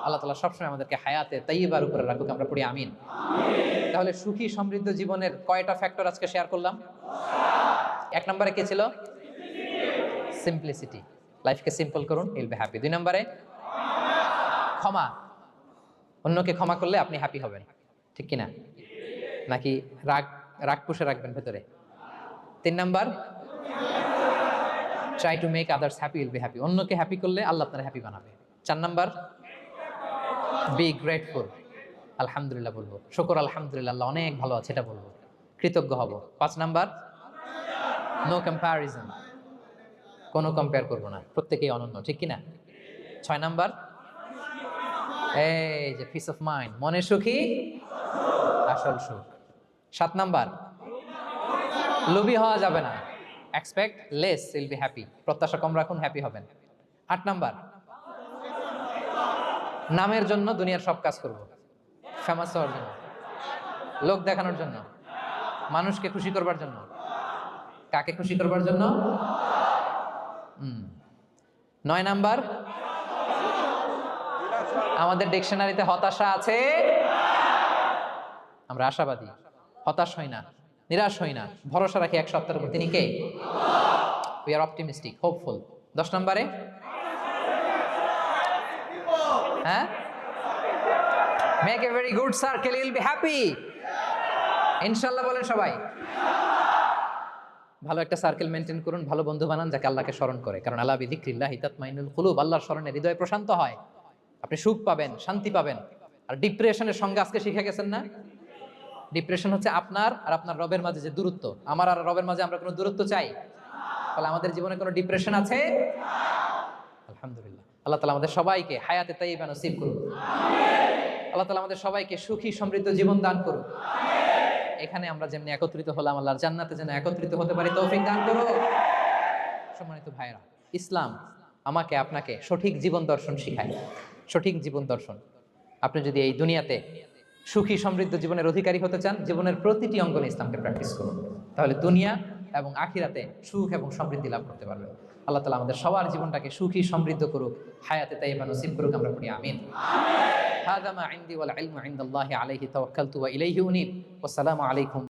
আল্লাহ তাআলা সবসময় আমাদেরকে হায়াতে তাইয়্যিবার উপরে রাখুক, আমরা পড়ি আমিন। তাহলে সুখী সমৃদ্ধ জীবনের কয়টা ফ্যাক্টর আজকে শেয়ার করলাম? 1 নম্বরে কি ছিল? সিম্পলিসিটি। লাইফকে সিম্পল করুন, ইউল বি হ্যাপি। 2 নম্বরে ক্ষমা। অন্যকে ক্ষমা করলে আপনি হ্যাপি হবেন, ঠিক কিনা? নাকি রাগ পুষে রাখবেন ভেতরে? 3 number, try to make others happy, will be happy. অন্যকে হ্যাপি করলে আল্লাহ আপনার হ্যাপি বানাবে। 4 নাম্বার, বি গ্রেটফুল, আলহামদুলিল্লাহ বলবো, শুকর আলহামদুলিল্লাহ, আল্লাহ অনেক ভালো আছে এটা বলবো, কৃতজ্ঞ হব। 5 নাম্বার, নো কম্প্যারিজন, কোনো কম্পেয়ার করবো না, প্রত্যেকেই অনন্য, ঠিক কিনা? 6 নাম্বার, এই যে পিস অফ মাইন্ড, মনে সুখী আসল সুখ। 7 নাম্বার, লোভী হওয়া যাবে না, expect less, will be happy, প্রত্যাশা কম রাখুন, হ্যাপি হবেন। 8 নাম্বার, নামের জন্য দুনিয়ার সব কাজ করব, ফেমাস হওয়ার জন্য, লোক দেখানোর জন্য, মানুষকে খুশি করবার জন্য। কাকে খুশি করবার জন্য? 9 নাম্বার, আমাদের ডিকশনারিতে হতাশা আছে, আমরা আশাবাদী, হতাশ হই না, নিরাশ হই না, ভরসা রাখি এক সত্তার উপর, তিনি কে? We are optimistic, hopeful. 10 নম্বরে, হ্যাঁ, make a very good circle, you'll be happy, ইনশাআল্লাহ বলেন সবাই। ভালো একটা সার্কেল মেনটেন করুন, ভালো বন্ধু বানান যাকে আল্লাহকে স্মরণ করে। কারণ আলা বিযিকরিল্লাহি তাতমাইন্নুল কুলুব, আল্লাহর স্মরণে হৃদয় প্রশান্ত হয়, আপনি সুখ পাবেন, শান্তি পাবেন। আর ডিপ্রেশনের সঙ্গে আজকে শিখে গেছেন না? ডিপ্রেশন হচ্ছে আপনার আর আপনার রবের মাঝে যে দূরত্ব। আমার আর রবের মাঝে আমরা কোনো দূরত্ব চাই? তাহলে আমাদের জীবনে কোনো ডিপ্রেশন আছে? আলহামদুলিল্লাহ। আল্লাহ তাআলা আমাদের সবাইকে হায়াতে তাইয়্যিবা নসিব করুন। আল্লাহ তাআলা আমাদের সবাইকে সুখী সমৃদ্ধ জীবন দান করুন। এখানে আমরা যেমনি একত্রিত হলাম, আল্লাহর জান্নাতে যেন একত্রিত হতে পারি, তৌফিক দান করুন। সম্মানিত ভাইরা, ইসলাম আমাকে আপনাকে সঠিক জীবন দর্শন শিখায়। সঠিক জীবন দর্শন। আপনি যদি এই দুনিয়াতে সুখী সমৃদ্ধ জীবনের অধিকারী হতে চান, জীবনের প্রতিটি অঙ্গনে ইসলামকে প্র্যাকটিস করুন, তাহলে দুনিয়া এবং আখিরাতে সুখ এবং সমৃদ্ধি লাভ করতে পারবেন। আল্লাহ তাআলা আমাদের সবার জীবনটাকে সুখী সমৃদ্ধ করুক, হায়াতে তাইয়্যিবা নসিব করুক, আমরা পড়ি আমিন। হাযা মা ইনদি ওয়াল ইলমু ইনদাল্লাহি আলাইহি তাওয়াক্কালতু ওয়া ইলাইহি উনীব। ওয়াসসালামু আলাইকুম।